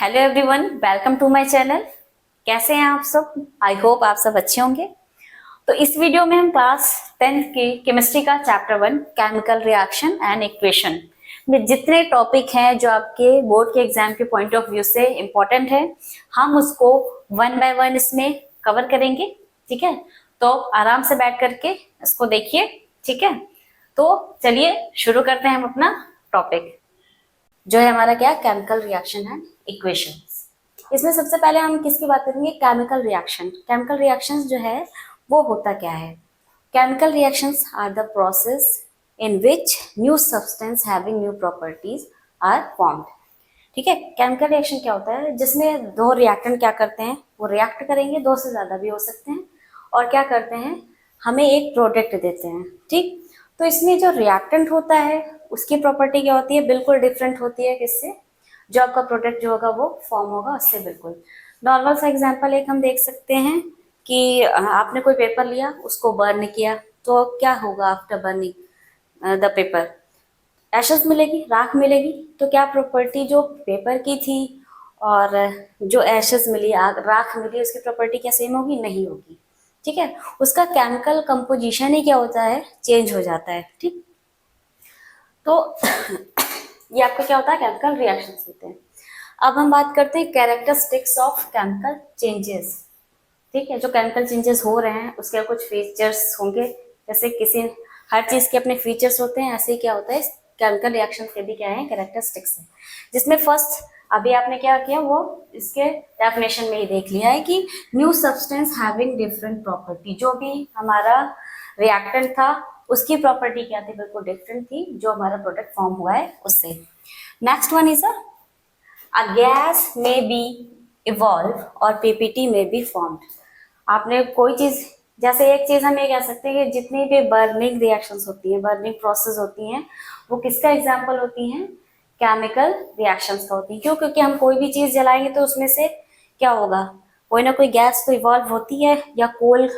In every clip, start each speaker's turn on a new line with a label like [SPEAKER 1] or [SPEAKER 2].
[SPEAKER 1] Hello everyone, welcome to my channel. कैसे हैं आप सब? आई होप आप सब अच्छे होंगे। तो इस वीडियो में हम क्लास 10th की केमिस्ट्री का chapter 1 chemical reaction and equation में जितने टॉपिक हैं जो आपके बोर्ड के एग्जाम के पॉइंट ऑफ व्यू से इम्पोर्टेंट है, हम उसको वन बाय वन इसमें कवर करेंगे। ठीक है, तो आराम से बैठ करके इसको देखिए। ठीक है, तो चलिए शुरू करते हैं हम अपना टॉपिक, जो है हमारा क्या, केमिकल रिएक्शन एंड इक्वेशंस। इसमें सबसे पहले हम किसकी बात करेंगे? Chemical reaction. केमिकल रिएक्शंस जो है वो होता क्या है? Chemical reactions are the process in which new substance having new properties are formed. ठीक है, केमिकल रिएक्शन क्या होता है? जिसमें दो रिएक्टेंट क्या करते हैं, वो रिएक्ट करेंगे, दो से ज्यादा भी हो सकते हैं, और क्या करते हैं, हमें एक प्रोडक्ट देते हैं। ठीक, तो इसमें जो रिएक्टेंट होता है उसकी प्रॉपर्टी क्या होती है? बिल्कुल डिफरेंट होती है किससे? जो आपका प्रोडक्ट जो होगा वो फॉर्म होगा उससे बिल्कुल। नॉर्मल सा एग्जांपल एक हम देख सकते हैं कि आपने कोई पेपर लिया, उसको बर्न किया, तो क्या होगा after burning the paper? Ashes मिलेगी, राख मिलेगी। तो क्या प्रॉपर्टी जो पेपर की थी और जो एशेस मिली, राख मिली, उसकी प्रॉपर्टी क्या सेम होगी? नहीं होगी। ठीक है, उसका केमिकल कंपोजिशन ही क्या होता है? चेंज हो जाता है। ठीक, तो ये आपका क्या होता है? केमिकल रिएक्शंस होते हैं। अब हम बात करते हैं कैरेक्टरिस्टिक्स ऑफ केमिकल चेंजेस। ठीक है, जो केमिकल चेंजेस हो रहे हैं उसके कुछ फीचर्स होंगे। जैसे किसी हर चीज के अपने फीचर्स होते हैं, ऐसे ही क्या होता है केमिकल रिएक्शन के भी क्या है? कैरेक्टरिस्टिक्स है। जिसमें फर्स्ट अभी आपने क्या किया, वो इसके डेफिनेशन में ही देख लिया है कि new substance having different property. जो भी हमारा रिएक्टेंट था उसकी प्रॉपर्टी क्या थी? बिल्कुल डिफरेंट थी जो हमारा प्रोडक्ट फॉर्म हुआ है उससे। Next one is a gas may be evolve और पीपीटी में बी फॉर्म्ड। आपने कोई चीज, जैसे एक चीज हम ये कह सकते हैं कि जितनी भी बर्निंग रिएक्शंस होती हैं, बर्निंग प्रोसेस होती हैं, वो किसका एग्जांपल होती हैं? केमिकल रिएक्शंस का होती है। क्यों? क्योंकि हम कोई भी चीज जलाएंगे तो उसमें से क्या होगा? कोई ना कोई गैस तो इवॉल्व होती है, या कोल,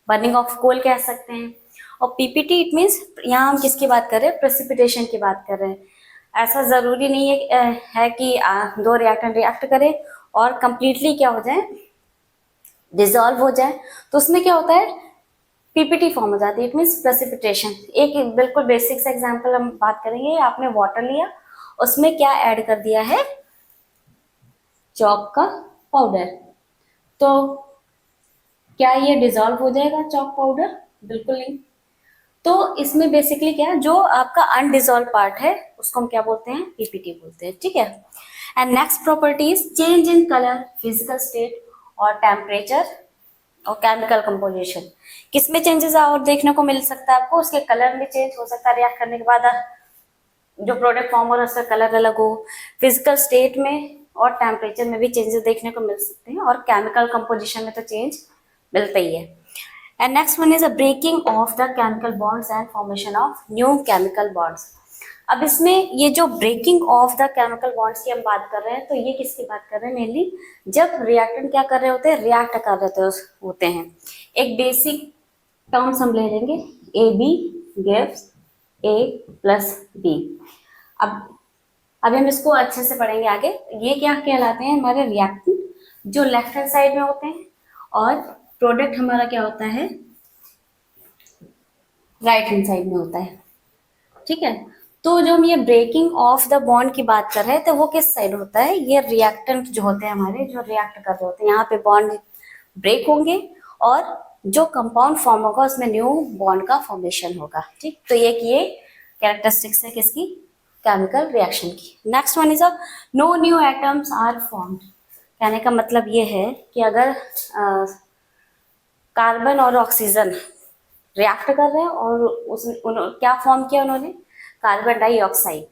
[SPEAKER 1] बर्निंग ऑफ कोल कह सकते हैं। और पीपीटी इट मीन्स, यहाँ हम किसकी बात कर रहे हैं? प्रेसिपिटेशन की बात कर रहे हैं। ऐसा जरूरी नहीं है कि दो रिएक्टेंट रिएक्ट करें और कंप्लीटली क्या हो जाए, डिसॉल्व हो जाए। तो उसमें क्या होता है? पीपीटी फॉर्म हो जाती है, इट मीन्स प्रेसिपिटेशन। एक बिल्कुल बेसिक सा एग्जांपल हम बात करेंगे। आपने वाटर लिया, उसमें क्या ऐड कर दिया है? चॉक का पाउडर। तो क्या ये डिसॉल्व हो जाएगा चॉक पाउडर? बिल्कुल नहीं। तो इसमें बेसिकली क्या है, जो आपका अनडिजॉल्व पार्ट है उसको हम क्या बोलते हैं? पीपीटी बोलते हैं। ठीक है, and next property is change in colour, physical state और टेम्परेचर और केमिकल कंपोजिशन। किसमें चेंजेस और देखने को मिल सकता है आपको? उसके कलर में चेंज हो सकता है, रिएक्ट करने के बाद जो प्रोडक्ट फॉर्म हो रहा है उसका कलर अलग हो। फिजिकल स्टेट में और टेम्परेचर में भी चेंजेस देखने को मिल सकते हैं, और केमिकल कंपोजिशन में तो चेंज मिलता ही है। And next one is a breaking of the chemical bonds and formation of new chemical bonds. अब इसमें ये जो breaking of the chemical bonds की हम बात कर रहे हैं, तो ये किसकी बात कर रहे हैं? मेनली जब रिएक्टेंट क्या कर रहे होते हैं? रिएक्ट कर रहे होते हैं। एक बेसिक टर्म्स हम ले लेंगे, A B gives A plus B. अब हम इसको अच्छे से पढ़ेंगे आगे। ये क्या कहलाते हैं? हमारे रिएक्टेंट जो लेफ्ट हैंड साइड में होते हैं, और प्रोडक्ट हमारा क्या होता है? राइट हैंड साइड में होता है। ठीक है, तो जो हम ये ब्रेकिंग ऑफ द बॉन्ड की बात कर रहे हैं, तो वो किस साइड होता है? ये रिएक्टेंट जो होते हैं हमारे, जो रिएक्ट कर रहे होते हैं, यहाँ पे बॉन्ड ब्रेक होंगे और जो कंपाउंड फॉर्म होगा उसमें न्यू बॉन्ड का फॉर्मेशन होगा। ठीक, तो ये कैरेक्टरिस्टिक्स है किसकी? केमिकल रिएक्शन की। Next one is no new atoms are formed. कहने का मतलब ये है कि अगर कार्बन और ऑक्सीजन रिएक्ट कर रहे हैं और क्या फॉर्म किया उन्होंने? Carbon dioxide.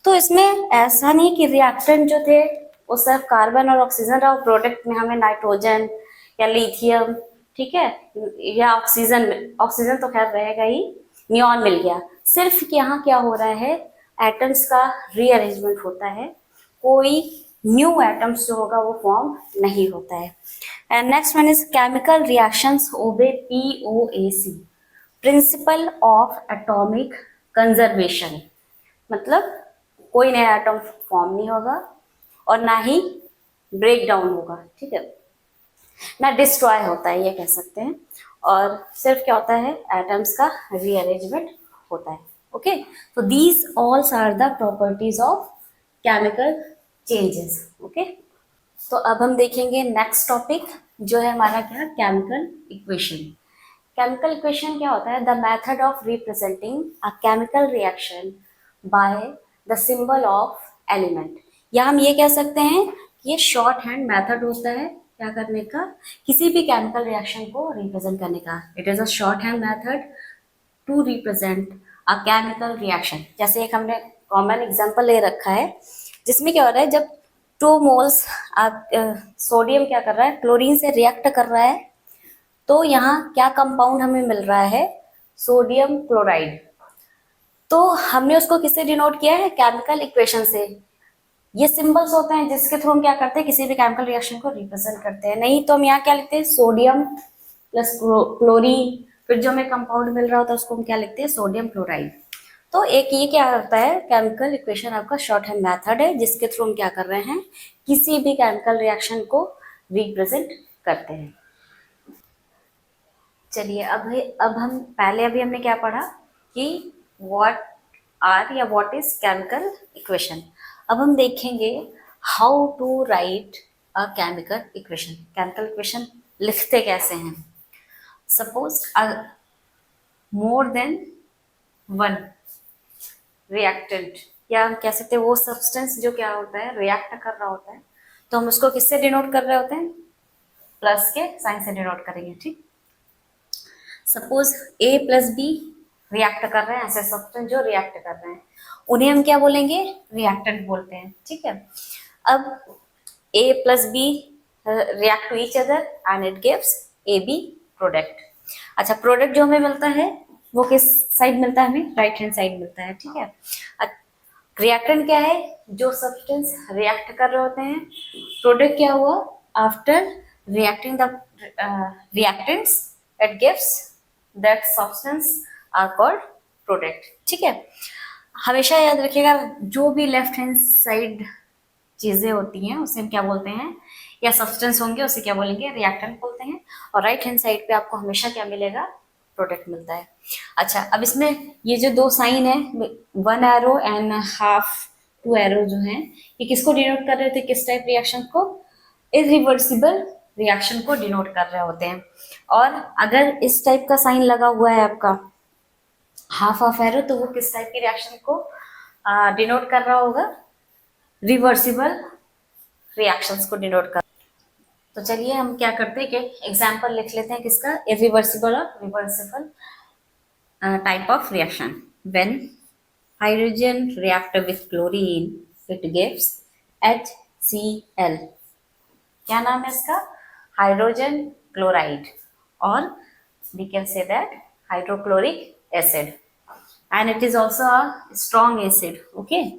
[SPEAKER 1] तो इसमें ऐसा नहीं कि रिएक्टेंट जो थे वो सिर्फ कार्बन और ऑक्सीजन रहा, प्रोडक्ट में हमें नाइट्रोजन या लिथियम, ठीक है, या ऑक्सीजन, ऑक्सीजन तो खैर रहेगा ही, नियॉन मिल गया। सिर्फ यहाँ क्या हो रहा है? एटम्स का रीअरेंजमेंट होता है, कोई न्यू एटम्स जो होगा वो फॉर्म नहीं होता है। And next one is chemical reactions obey POAC, principle of atomic conservation. मतलब कोई नया एटम फॉर्म नहीं होगा और ना ही ब्रेक डाउन होगा, ठीक है ना, डिस्ट्रॉय होता है ये कह सकते हैं। और सिर्फ क्या होता है, एटम्स का रीअरेंजमेंट होता है। ओके, तो these also are the properties of chemical changes. Okay, तो अब हम देखेंगे नेक्स्ट टॉपिक जो है हमारा क्या, केमिकल इक्वेशन। केमिकल इक्वेशन क्या होता है, the method of representing a chemical reaction by the symbol of element. या हम ये कह सकते हैं कि ये शॉर्ट हैंड मेथड होता है क्या करने का, किसी भी केमिकल रिएक्शन को रिप्रेजेंट करने का। It is a short hand method to represent a chemical reaction. जैसे एक हमने कॉमन एग्जांपल ले रखा है जिसमें क्या हो रहा है, जब 2 मोल्स सोडियम क्या कर रहा है, क्लोरीन से रिएक्ट कर रहा है, तो यहाँ क्या कंपाउंड हमें मिल रहा है, सोडियम क्लोराइड। तो हमने उसको किससे डिनोट किया है, केमिकल इक्वेशन से। ये सिंबल्स होते हैं जिसके थ्रू हम क्या करते हैं, किसी भी केमिकल रिएक्शन को रिप्रेजेंट करते हैं। नहीं तो हम यहाँ क्या लिखते हैं, सोडियम प्लस क्लोरीन, फिर जो हमें कंपाउंड मिल रहा होता है उसको हम क्या लिखते हैं, सोडियम क्लोराइड। तो एक ये क्या होता है, केमिकल इक्वेशन आपका शॉर्ट हैंड मेथड है जिसके थ्रू हम क्या कर रहे हैं, किसी भी केमिकल रिएक्शन को रिप्रेजेंट करते हैं। चलिए अब हम पहले अभी हमने क्या पढ़ा कि व्हाट आर या व्हाट इज केमिकल इक्वेशन। अब हम देखेंगे how to write a chemical equation. Chemical equation लिखते कैसे हैं। Suppose more than one reactant, या हम कह सकते हैं वो सब्सटेंस जो क्या होता है, रिएक्ट कर रहा होता है, तो हम उसको किससे डिनोट कर रहे होते हैं, प्लस के साइन से डिनोट करेंगे। ठीक, सपोज ए प्लस बी रिएक्ट कर रहे हैं, ऐसे सब्सटेंस जो रिएक्ट कर रहे हैं उन्हें हम क्या बोलेंगे, रिएक्टेंट बोलते हैं। ठीक है, अब A plus B react to each other and it gives A B product. अच्छा, प्रोडक्ट जो हमें मिलता है वो किस साइड मिलता है, हमें राइट हैंड साइड मिलता है। ठीक है, रिएक्टेंट क्या है, जो सब्सटेंस रिएक्ट कर रहे होते हैं। प्रोडक्ट क्या हुआ, after reacting the reactants it gives that substance are called product. ठीक है, हमेशा याद रखिएगा जो भी लेफ्ट हैंड साइड चीजें होती हैं उसे हम क्या बोलते हैं, या सब्सटेंस होंगे उसे क्या बोलेंगे, रिएक्टेंट बोलते हैं। और राइट हैंड साइड पे आपको हमेशा क्या मिलेगा, प्रोडक्ट मिलता है। अच्छा, अब इसमें ये जो दो साइन है, 1 एरो एंड हाफ 2 एरो जो है, ये किसको डिनोट कर रहे थे, किस टाइप रिएक्शन को, इरिवर्सिबल रिएक्शन को डिनोट कर रहे होते हैं। और अगर इस टाइप का साइन लगा हुआ है आपका हाफ ऑफ एरो, तो वो किस टाइप की रिएक्शन को डिनोट कर रहा होगा, रिवर्सिबल रिएक्शंस को डिनोट कर। तो चलिए हम क्या करते हैं कि एग्जांपल लिख लेते हैं किसका, इरिवर्सिबल और reversible type of reaction. When hydrogen react with chlorine it gives HCl। क्या नाम है इसका, हाइड्रोजन क्लोराइड, और we can say that hydrochloric acid, and it is also a strong acid. Okay,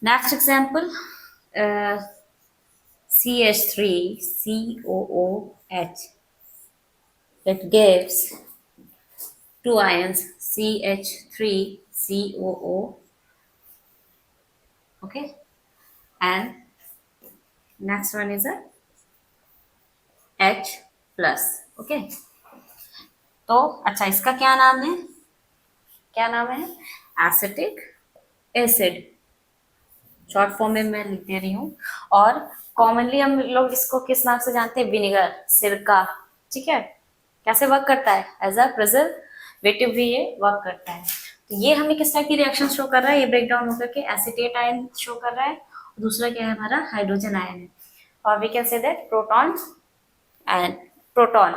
[SPEAKER 1] next example, CH3COOH, it gives 2 ions CH3COO. Okay, and next one is a H plus. Okay, तो अच्छा इसका क्या नाम है, क्या नाम है, एसिटिक एसिड, शॉर्ट फॉर्म में मैं लिख दे रही हूँ। और कॉमनली हम लोग इसको किस नाम से जानते हैं, विनेगर, सिरका। ठीक है, कैसे वर्क करता है, एज अ प्रिजर्वेटिव भी ये वर्क करता है। तो ये हमें किस टाइप की रिएक्शन शो कर रहा है, ये ब्रेक डाउन होकर के एसिटेट आयन शो कर रहा है, और दूसरा क्या है हमारा, हाइड्रोजन आयन है। और we can say that proton and proton.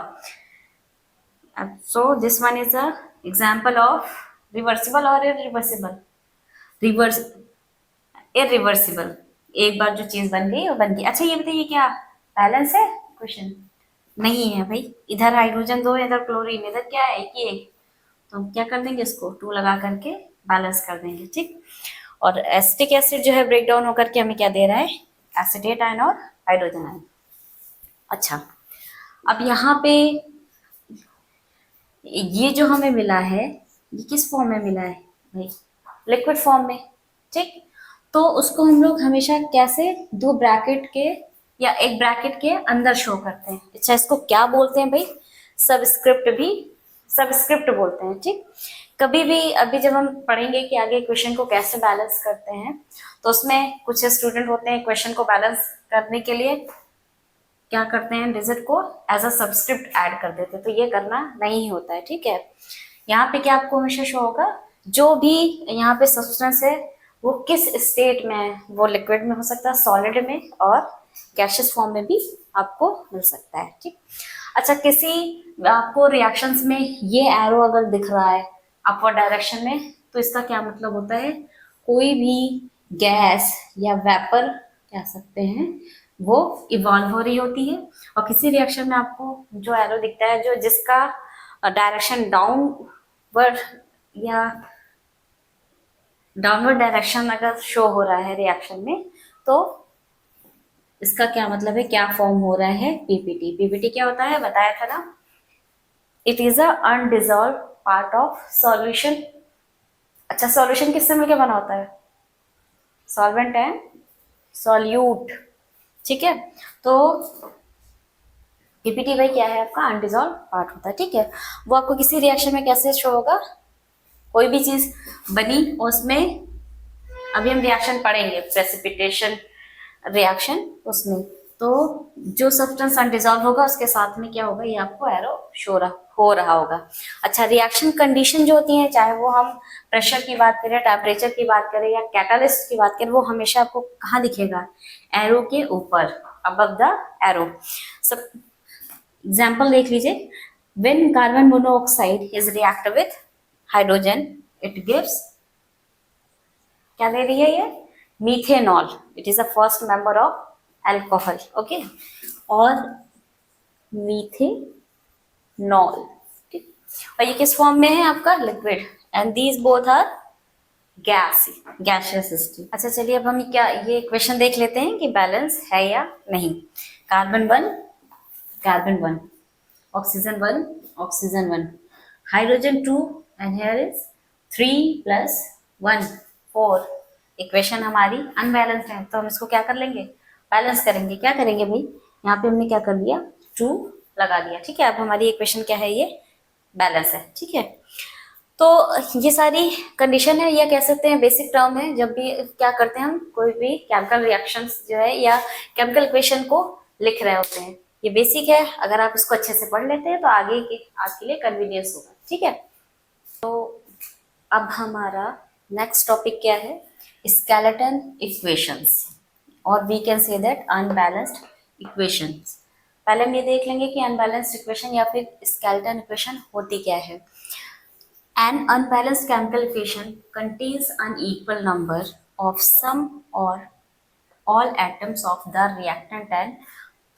[SPEAKER 1] So this one is a example of reversible or irreversible, reverse irreversible, एक बार जो चीज बन गई वो बन गई। अच्छा ये बताइए क्या बैलेंस है क्वेश्चन, नहीं है भाई, इधर हाइड्रोजन 2 है, इधर क्लोरीन, इधर क्या है एक ही एक, तो हम क्या कर देंगे, इसको 2 लगा करके बैलेंस कर देंगे। ठीक, और एसिटिक एसिड जो है ब्रेक डाउन होकर के हमें क्या दे रहा है, एसिटेट आयन और हाइड्रोजन आयन। अच्छा, अब यहाँ पे ये जो हमें मिला है ये किस फॉर्म में मिला है भाई, लिक्विड फॉर्म में। ठीक, तो उसको हम लोग हमेशा कैसे दो ब्रैकेट के या एक ब्रैकेट के अंदर शो करते हैं। अच्छा, इसको क्या बोलते हैं भाई? सबस्क्रिप्ट भी सबस्क्रिप्ट बोलते हैं। ठीक, कभी भी अभी जब हम पढ़ेंगे कि आगे क्वेश्चन को कैसे बैलेंस करते हैं, तो उसमें कुछ स्टूडेंट होते हैं क्वेश्चन को बैलेंस करने के लिए क्या करते हैं, डिजिट को एज अ सबस्क्रिप्ट ऐड कर देते हैं। तो ये करना नहीं होता है। ठीक है, यहाँ पे क्या आपको हमेशा शो होगा, जो भी यहाँ पे सब्सटेंस है वो किस स्टेट में है, वो लिक्विड में हो सकता है, सॉलिड में, और गैशियस फॉर्म में भी आपको मिल सकता है। ठीक, अच्छा, किसी आपको रिएक्शंस में ये एरो अगर दिख रहा है अपवर्ड डायरेक्शन में, तो इसका क्या मतलब होता है, कोई भी गैस या वेपर कह सकते हैं वो इवॉल्व हो रही होती है। और किसी रिएक्शन में आपको जो एरो दिखता है जो जिसका डायरेक्शन डाउनवर्ड या डाउनवर्ड डायरेक्शन अगर शो हो रहा है रिएक्शन में, तो इसका क्या मतलब है, क्या फॉर्म हो रहा है, पीपीटी। पीपीटी क्या होता है बताया था ना, it is a undissolved part of solution. अच्छा, सॉल्यूशन किससे मिलकर बना होता है, सॉल्वेंट एंड सॉल्यूट। ठीक है, तो पीपीटी भाई क्या है, आपका अनडिजॉल्व पार्ट होता है। ठीक है, वो आपको किसी रिएक्शन में कैसे शो होगा, कोई भी चीज बनी उसमें, अभी हम रिएक्शन पढ़ेंगे प्रेसिपिटेशन रिएक्शन, उसमें तो जो सब्सटेंस अनडिजॉल्व होगा उसके साथ में क्या होगा, ये आपको एरो हो रहा होगा। अच्छा, रिएक्शन कंडीशन जो होती है, चाहे वो हम प्रेशर की बात करें, टेम्परेचर की बात करें या कैटालिस्ट की बात करें, वो हमेशा आपको कहाँ दिखेगा, एरो के ऊपर, अबव द एरो। सब एग्जाम्पल देख लीजिए, when carbon monoxide is react with hydrogen, it gives, क्या दे रही है ये, methanol. It is the first member of alcohol. Okay, और मीथेनॉल, ठीक, और ये किस फॉर्म में है आपका, liquid, and these both are gaseous state. अच्छा, चलिए अब हम क्या ये क्वेश्चन देख लेते हैं कि बैलेंस है या नहीं। Carbon 1, carbon 1, oxygen 1, oxygen 1, hydrogen 2, and here is 3 + 1 4। Equation हमारी अनबैलेंस्ड है, तो हम इसको क्या कर लेंगे, बैलेंस करेंगे। क्या करेंगे भाई, यहाँ पे हमने क्या कर दिया, 2 लगा दिया। ठीक है, अब हमारी इक्वेशन क्या है, ये बैलेंस है। ठीक है, तो ये सारी कंडीशन है, या कह सकते हैं बेसिक टर्म है। जब भी क्या करते हैं हम, कोई भी केमिकल रिएक्शंस जो है या केमिकल इक्वेशन को लिख रहे होते हैं, ये बेसिक है। अगर आप इसको अच्छे से पढ़ लेते हैं तो आगे के आपके लिए कन्वीनियंस होगा। ठीक है, तो अब हमारा नेक्स्ट टॉपिक क्या है, स्केलेटन इक्वेशंस, और we can say that unbalanced equations. पहले हम ये देख लेंगे कि अनबैलेंस्ड इक्वेशन या फिर स्केलेटन इक्वेशन होती क्या है। An unbalanced chemical equation contains unequal number of some or all atoms of the reactant and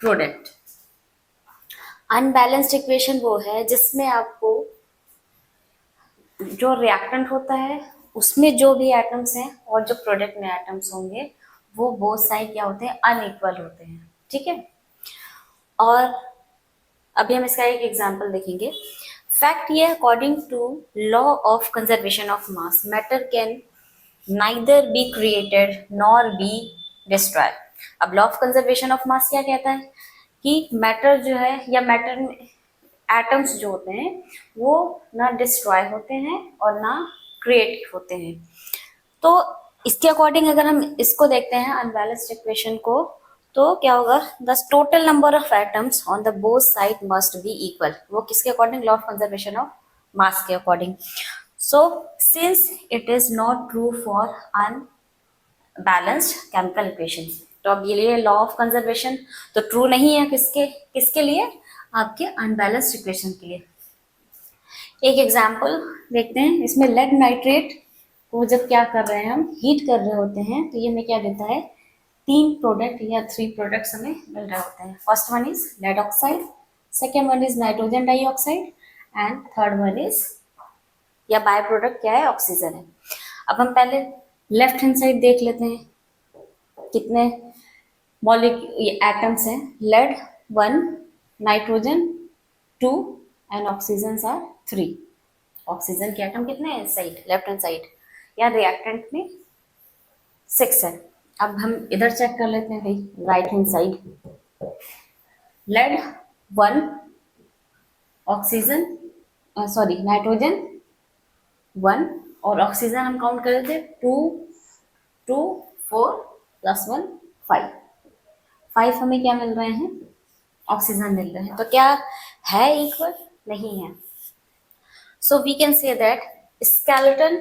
[SPEAKER 1] product. Unbalanced equation वो है जिसमें आपको जो रिएक्टेंट होता है उसमें जो भी एटम्स हैं और जो प्रोडक्ट में एटम्स होंगे वो बोथ साइड क्या होते हैं, अनइक्वल होते हैं। ठीक है, और अभी हम इसका एक एग्जांपल देखेंगे। फैक्ट ये, according to law of conservation of mass, matter can neither be created nor be destroy. अब law of conservation of mass क्या कहता है कि मैटर जो है या मैटर में एटम्स जो होते हैं वो ना डिस्ट्रॉय होते हैं और ना क्रिएट होते हैं। तो इसके अकॉर्डिंग अगर हम इसको देखते हैं अनबैलेंस्ड इक्वेशन को, तो क्या होगा, the total number of atoms on the both side must be equal. वो किसके according, law of conservation of mass के according. So since it is not true for unbalanced chemical equation, तो अब ये लॉ ऑफ कंजर्वेशन तो true नहीं है किसके किसके लिए, आपके अनबैलेंस्ड इक्वेशन के लिए। एक एग्जांपल देखते हैं, इसमें लेड नाइट्रेट को जब क्या कर रहे हैं हम, हीट कर रहे होते हैं, तो ये हमें क्या देता है, 3 प्रोडक्ट या 3 प्रोडक्ट्स हमें मिल रहे होते हैं। First one is lead oxide, second one is nitrogen dioxide, and third one is या बाय प्रोडक्ट क्या है, ऑक्सीजन है। अब हम पहले लेफ्ट हैंड साइड देख लेते हैं, कितने एटम्स हैं, lead 1, nitrogen 2 and oxygen are 3। Oxygen के एटम कितने हैं, साइड लेफ्ट हैंड साइड या रिएक्टेंट में 6 है। अब हम इधर चेक कर लेते हैं भाई, right hand side. Lead 1, oxygen sorry nitrogen 1, और ऑक्सीजन हम काउंट कर रहे थे 2, 2, 4 + 1 5। 5 हमें क्या मिल रहे हैं, ऑक्सीजन मिल रहे हैं। तो क्या है इक्वल, नहीं है। So we can say that skeleton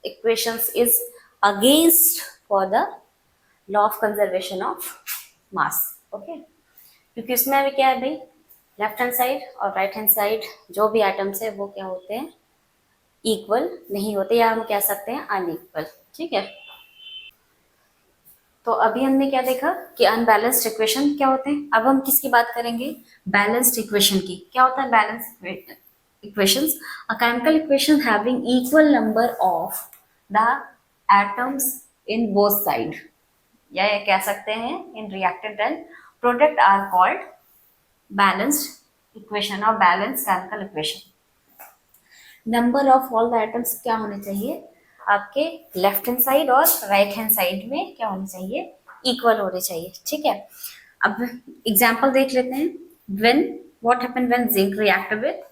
[SPEAKER 1] equations is against for the law of conservation of mass. Okay, क्योंकि इसमें अभी क्या है भाई, लेफ्ट हैंड साइड और राइट हैंड साइड जो भी एटम्स है वो क्या होते हैं, इक्वल नहीं होते, या हम कह सकते हैं अनइक्वल। ठीक है, तो अभी हमने क्या देखा कि अनबैलेंस्ड इक्वेशन क्या होते हैं। अब हम किसकी बात करेंगे, बैलेंस्ड इक्वेशन की। क्या होता है balanced equations, a chemical equation having equal number of the atoms in both side, या ये कह सकते हैं in reactant and product are called balanced equation और balance chemical equation. Number of all the items क्या होने चाहिए, आपके लेफ्ट हैंड साइड और राइट हैंड साइड में क्या होने चाहिए, इक्वल होने चाहिए। ठीक है, अब एग्जांपल देख लेते हैं। When what happen when zinc react with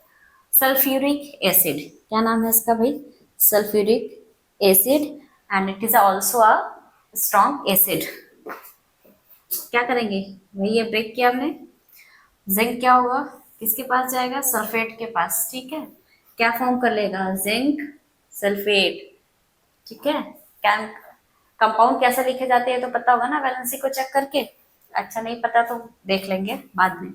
[SPEAKER 1] sulphuric acid, क्या नाम है इसका भाई, sulphuric acid, and it is also a strong acid. क्या करेंगे भाई, ये ब्रेक किया हमने, जिंक क्या होगा, किसके पास जाएगा, सल्फेट के पास। ठीक है, क्या फॉर्म कर लेगा, जिंक सल्फेट। ठीक है, कंपाउंड कैसे लिखे जाते हैं तो पता होगा ना, वैलेंसी को चेक करके। अच्छा नहीं पता तो देख लेंगे बाद में।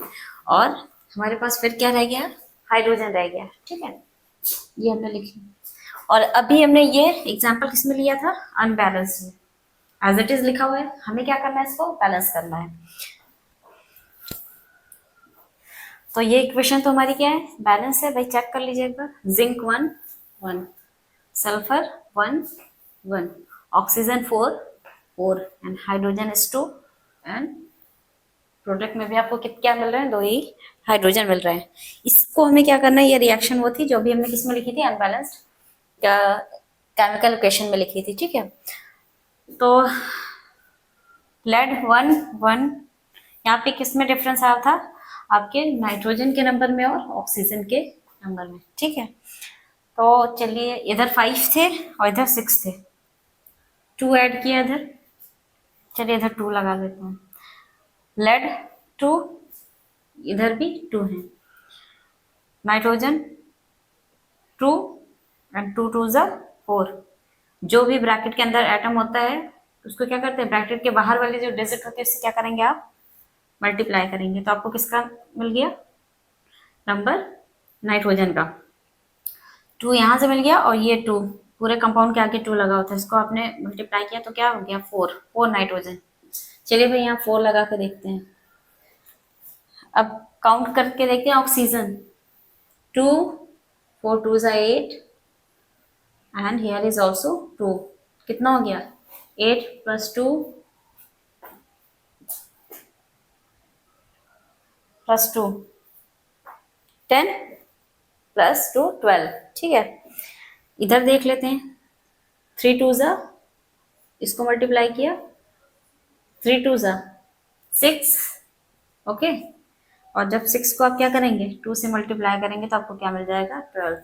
[SPEAKER 1] और हमारे पास फिर क्या रह गया, हाइड्रोजन रह गया। ठीक है, ये हमने लिख लिया। और अभी हमने ये एग्जांपल किस में लिया था, अनबैलेंस में। एज इट इज लिखा हुआ है, हमें क्या करना है, इसको बैलेंस करना है। तो ये इक्वेशन तो हमारी क्या है, बैलेंस है भाई, चेक कर लीजिए एक बार। Zinc 1, 1, sulphur 1, 1, oxygen 4, 4, and hydrogen is 2, and product में भी आपको क्या मिल रहे हैं, 2 ही हाइड्रोजन मिल रहे हैं। इसको हमें क्या करना है, ये रिएक्शन वो थी जो भी हमने किस में लिखी थी, अनबैलेंस्ड केमिकल इक्वेशन में लिखी थी। ठीक है, तो लेड 1, 1, यहाँ पे किस में डिफरेंस आया था, आपके नाइट्रोजन के नंबर में और ऑक्सीजन के नंबर में। ठीक है, तो चलिए इधर 5 थे और इधर 6 थे, 2 ऐड किया इधर, चलिए इधर 2 लगा देते हैं। लेड 2, इधर भी 2 है, नाइट्रोजन 2, एंड 2 2 ज़ा 4। जो भी ब्रैकेट के अंदर एटम होता है उसको क्या करते हैं, ब्रैकेट के बाहर वाले जो डिजिट होते हैं उससे क्या करेंगे, आप मल्टीप्लाई करेंगे। तो आपको किसका मिल गया नंबर, नाइट्रोजन का 2 यहाँ से मिल गया, और ये 2 पूरे कंपाउंड के आगे 2 लगा होता है, इसको आपने मल्टीप्लाई किया तो क्या हो गया, 4, 4 नाइट्रोजन। चलिए भाई यहाँ 4 लगा के देखते हैं। अब काउंट करके देखते हैं, ऑक्सीजन 2, 4 2 ज़ा 8, एंड हियर इज ऑल्सो 2, कितना हो गया, 8 + 2 + 2 10 + 2 12। ठीक है, इधर देख लेते हैं, 3 2 ज़ा, इसको मल्टीप्लाई किया, 3 2 ज़ा 6। ओके, और जब 6 को आप क्या करेंगे, 2 से मल्टीप्लाई करेंगे तो आपको क्या मिल जाएगा, 12।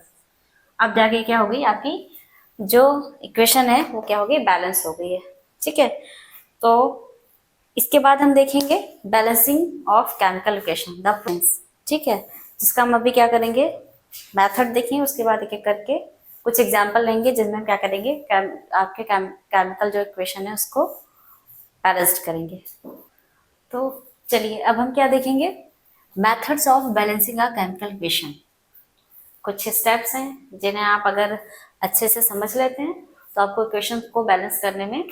[SPEAKER 1] अब जाके क्या हो गई आपकी जो इक्वेशन है वो क्या हो गई, बैलेंस हो गई है। ठीक है, तो इसके बाद हम देखेंगे balancing of chemical equation, the Prince. ठीक है, जिसका हम अभी क्या करेंगे, मेथड देखेंगे, उसके बाद एक एक करके कुछ एग्जाम्पल लेंगे जिसमें क्या करेंगे, आपके केमिकल जो इक्वेशन है उसको बैलेंस्ड करेंगे। तो चलिए अब हम क्या देखेंगे, methods of balancing a chemical equation. कुछ स्टेप्स हैं जिन्हें आप अगर अच्छे से समझ लेते हैं तो आपको इक्वेशन को बैलेंस करने में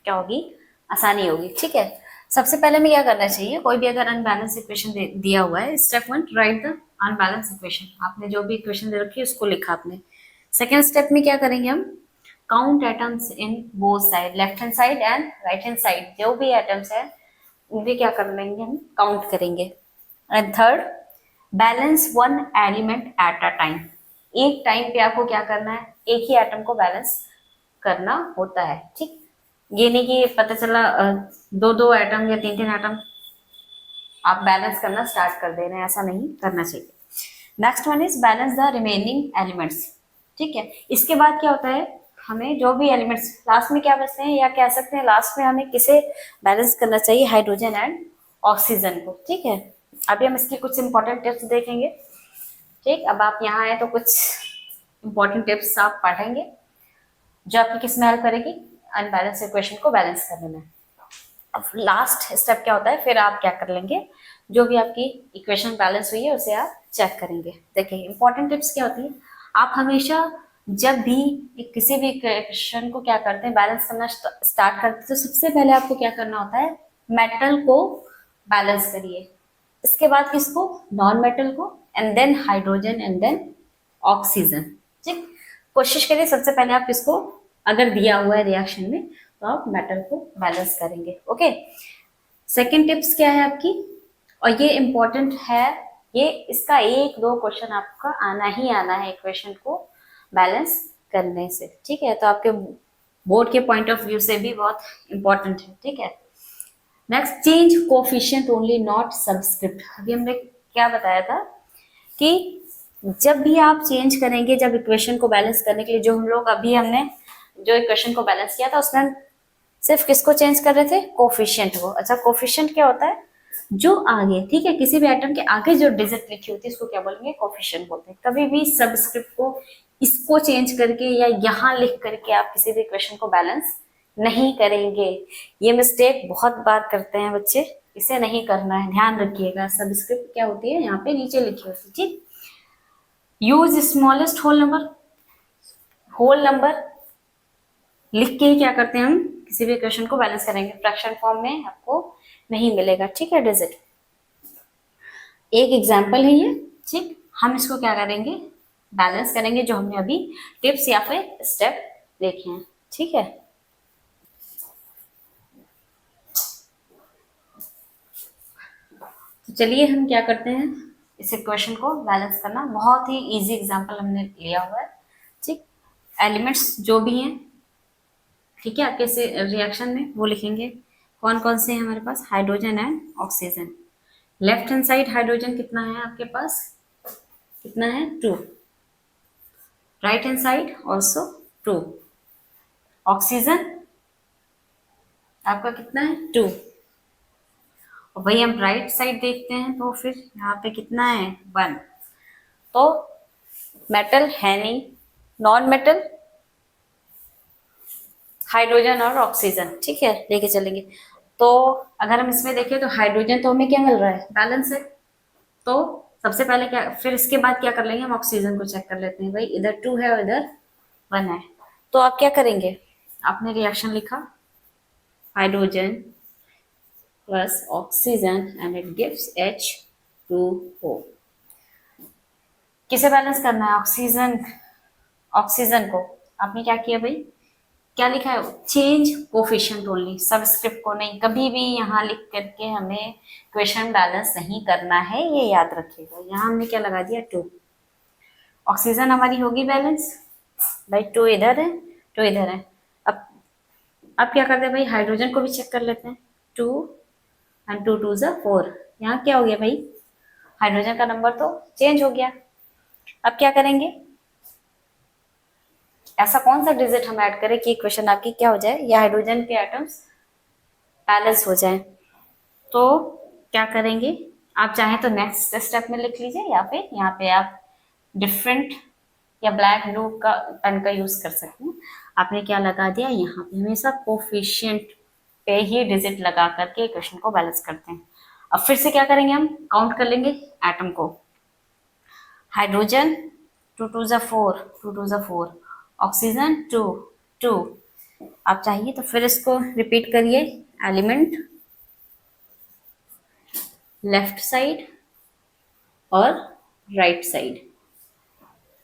[SPEAKER 1] क्या होगी, आसानी होगी। ठीक है, सबसे पहले में क्या करना चाहिए, कोई भी अगर अनबैलेंस इक्वेशन दिया हुआ है, step 1 right the unbalance equation. आपने जो भी इक्वेशन दे रखी है उसको लिखा आपने। सेकेंड स्टेप में क्या करेंगे हम, count atoms in both side, left hand side and right hand side, जो भी एटम्स है उन्हें क्या कर लेंगे, हम काउंट करेंगे। And third, balance 1 element at a time. एक टाइम पे आपको क्या करना है, एक ही एटम को बैलेंस करना होता है। ठीक, ये नहीं कि पता चला दो दो एटम या तीन तीन एटम आप बैलेंस करना स्टार्ट कर दे रहे हैं, ऐसा नहीं करना चाहिए। Next one is balance the remaining elements. ठीक है, इसके बाद क्या होता है, हमें जो भी एलिमेंट्स लास्ट में क्या बचते हैं, या कह सकते हैं लास्ट में हमें किसे बैलेंस करना चाहिए, हाइड्रोजन एंड ऑक्सीजन को। ठीक है, अभी हम इसकी कुछ इंपॉर्टेंट टिप्स देखेंगे। ठीक, अब आप यहाँ आए तो कुछ इंपॉर्टेंट टिप्स आप पढ़ेंगे जो आपकी किस में हेल्प करेगी, अनबैलेंस इक्वेशन को बैलेंस करने में। अब लास्ट स्टेप क्या होता है, फिर आप क्या कर लेंगे, जो भी आपकी इक्वेशन बैलेंस हुई है उसे आप चेक करेंगे। देखिए इंपॉर्टेंट टिप्स क्या होती है, आप हमेशा जब भी किसी भी इक्वेशन को क्या करते हैं, बैलेंस करना स्टार्ट करते हैं, तो सबसे पहले आपको क्या करना होता है, मेटल को बैलेंस करिए, इसके बाद किसको, नॉन मेटल को, and then hydrogen and then oxygen. ठीक, कोशिश करिए सबसे पहले आप किसको, अगर दिया हुआ है रिएक्शन में तो आप मेटल को बैलेंस करेंगे। ओके, सेकंड टिप्स क्या है आपकी, और ये इंपॉर्टेंट है, ये इसका एक दो क्वेश्चन आपका आना ही आना है इक्वेशन को बैलेंस करने से। ठीक है, तो आपके बोर्ड के पॉइंट ऑफ व्यू से भी बहुत इंपॉर्टेंट है। ठीक है, next, change coefficient only not subscript. अभी हमने क्या बताया था कि जब भी आप चेंज करेंगे, जब इक्वेशन को बैलेंस करने के लिए, जो हम लोग अभी हमने जो इक्वेशन को बैलेंस किया था उसमें सिर्फ किसको चेंज कर रहे थे, कोफिशिएंट को। अच्छा, कोफिशिएंट क्या होता है, जो आगे, ठीक है, किसी भी आइटम के आगे जो डिजिट लिखी होती है उसको क्या बोलेंगे, कोफिशिएंट बोलते हैं। कभी भी सबस्क्रिप्ट को इसको चेंज करके या यहाँ लिख करके आप किसी भी इक्वेशन को बैलेंस नहीं करेंगे। ये मिस्टेक बहुत बार करते हैं बच्चे, इसे नहीं करना है, ध्यान रखिएगा। सबस्क्रिप्ट क्या होती है, यहाँ पे नीचे लिखी होती है। ठीक, यूज स्मॉलेस्ट होल नंबर लिख के ही क्या करते हैं, हम किसी भी इक्वेशन को बैलेंस करेंगे, फ्रैक्शन फॉर्म में आपको नहीं मिलेगा। ठीक है, डिजिट एक एग्जाम्पल है ये। ठीक, हम इसको क्या करेंगे, बैलेंस करेंगे, जो हमने अभी टिप्स या फिर स्टेप देखे हैं। ठीक है, तो चलिए हम क्या करते हैं, इस इक्वेशन को बैलेंस करना बहुत ही इजी एग्जांपल हमने लिया हुआ है। ठीक, एलिमेंट्स जो भी हैं, ठीक है, आपके रिएक्शन में वो लिखेंगे कौन कौन से हैं हमारे पास, hydrogen and oxygen. Left hand side hydrogen कितना है आपके पास, कितना है, 2। Right hand side also 2। Oxygen आपका कितना है, 2। और वही हम राइट साइड देखते हैं तो फिर यहाँ पे कितना है, 1। तो मेटल है नहीं, नॉन मेटल, हाइड्रोजन और ऑक्सीजन। ठीक है, लेके चलेंगे। तो अगर हम इसमें देखें तो हाइड्रोजन तो हमें क्या मिल रहा है, बैलेंस है। तो सबसे पहले क्या, फिर इसके बाद क्या कर लेंगे, हम ऑक्सीजन को चेक कर लेते हैं। भाई इधर 2 है और इधर 1 है, तो आप क्या करेंगे, आपने रिएक्शन लिखा hydrogen plus oxygen and it gives H2O। किसे बैलेंस करना है, ऑक्सीजन, ऑक्सीजन को। आपने क्या किया भाई, क्या लिखा है, चेंज कोफिशिएंट ओनली, सबस्क्रिप्ट को नहीं, कभी भी यहाँ लिख करके हमें क्वेश्चन बैलेंस नहीं करना है, ये याद रखिएगा। यहाँ हमने क्या लगा दिया, 2। ऑक्सीजन हमारी होगी बैलेंस, भाई 2 इधर है, 2 इधर है। अब क्या करते हैं भाई, हाइड्रोजन को भी चेक कर लेते हैं, 2 एंड 2 2 ज़ा 4। यहाँ क्या हो गया भाई, हाइड्रोजन का नंबर तो चेंज हो गया। अब क्या करेंगे, ऐसा कौन सा डिजिट हम ऐड करें कि इक्वेशन आपकी क्या हो जाए, या हाइड्रोजन के एटम्स बैलेंस हो जाए। तो क्या करेंगे, आप चाहें तो नेक्स्ट स्टेप में लिख लीजिए, या फिर यहाँ पे आप डिफरेंट या ब्लैक ब्लू का पेन का यूज कर सकते हैं। आपने क्या लगा दिया, यहाँ पे हमेशा कोफिशिएंट पे ही डिजिट लगा करके इक्वेशन को बैलेंस करते हैं। अब फिर से क्या करेंगे, हम काउंट कर लेंगे एटम को। हाइड्रोजन 2 2 ज़ा 4, 2 2 ज़ा 4, ऑक्सीजन 2 2। आप चाहिए तो फिर इसको रिपीट करिए, एलिमेंट लेफ्ट साइड और राइट साइड।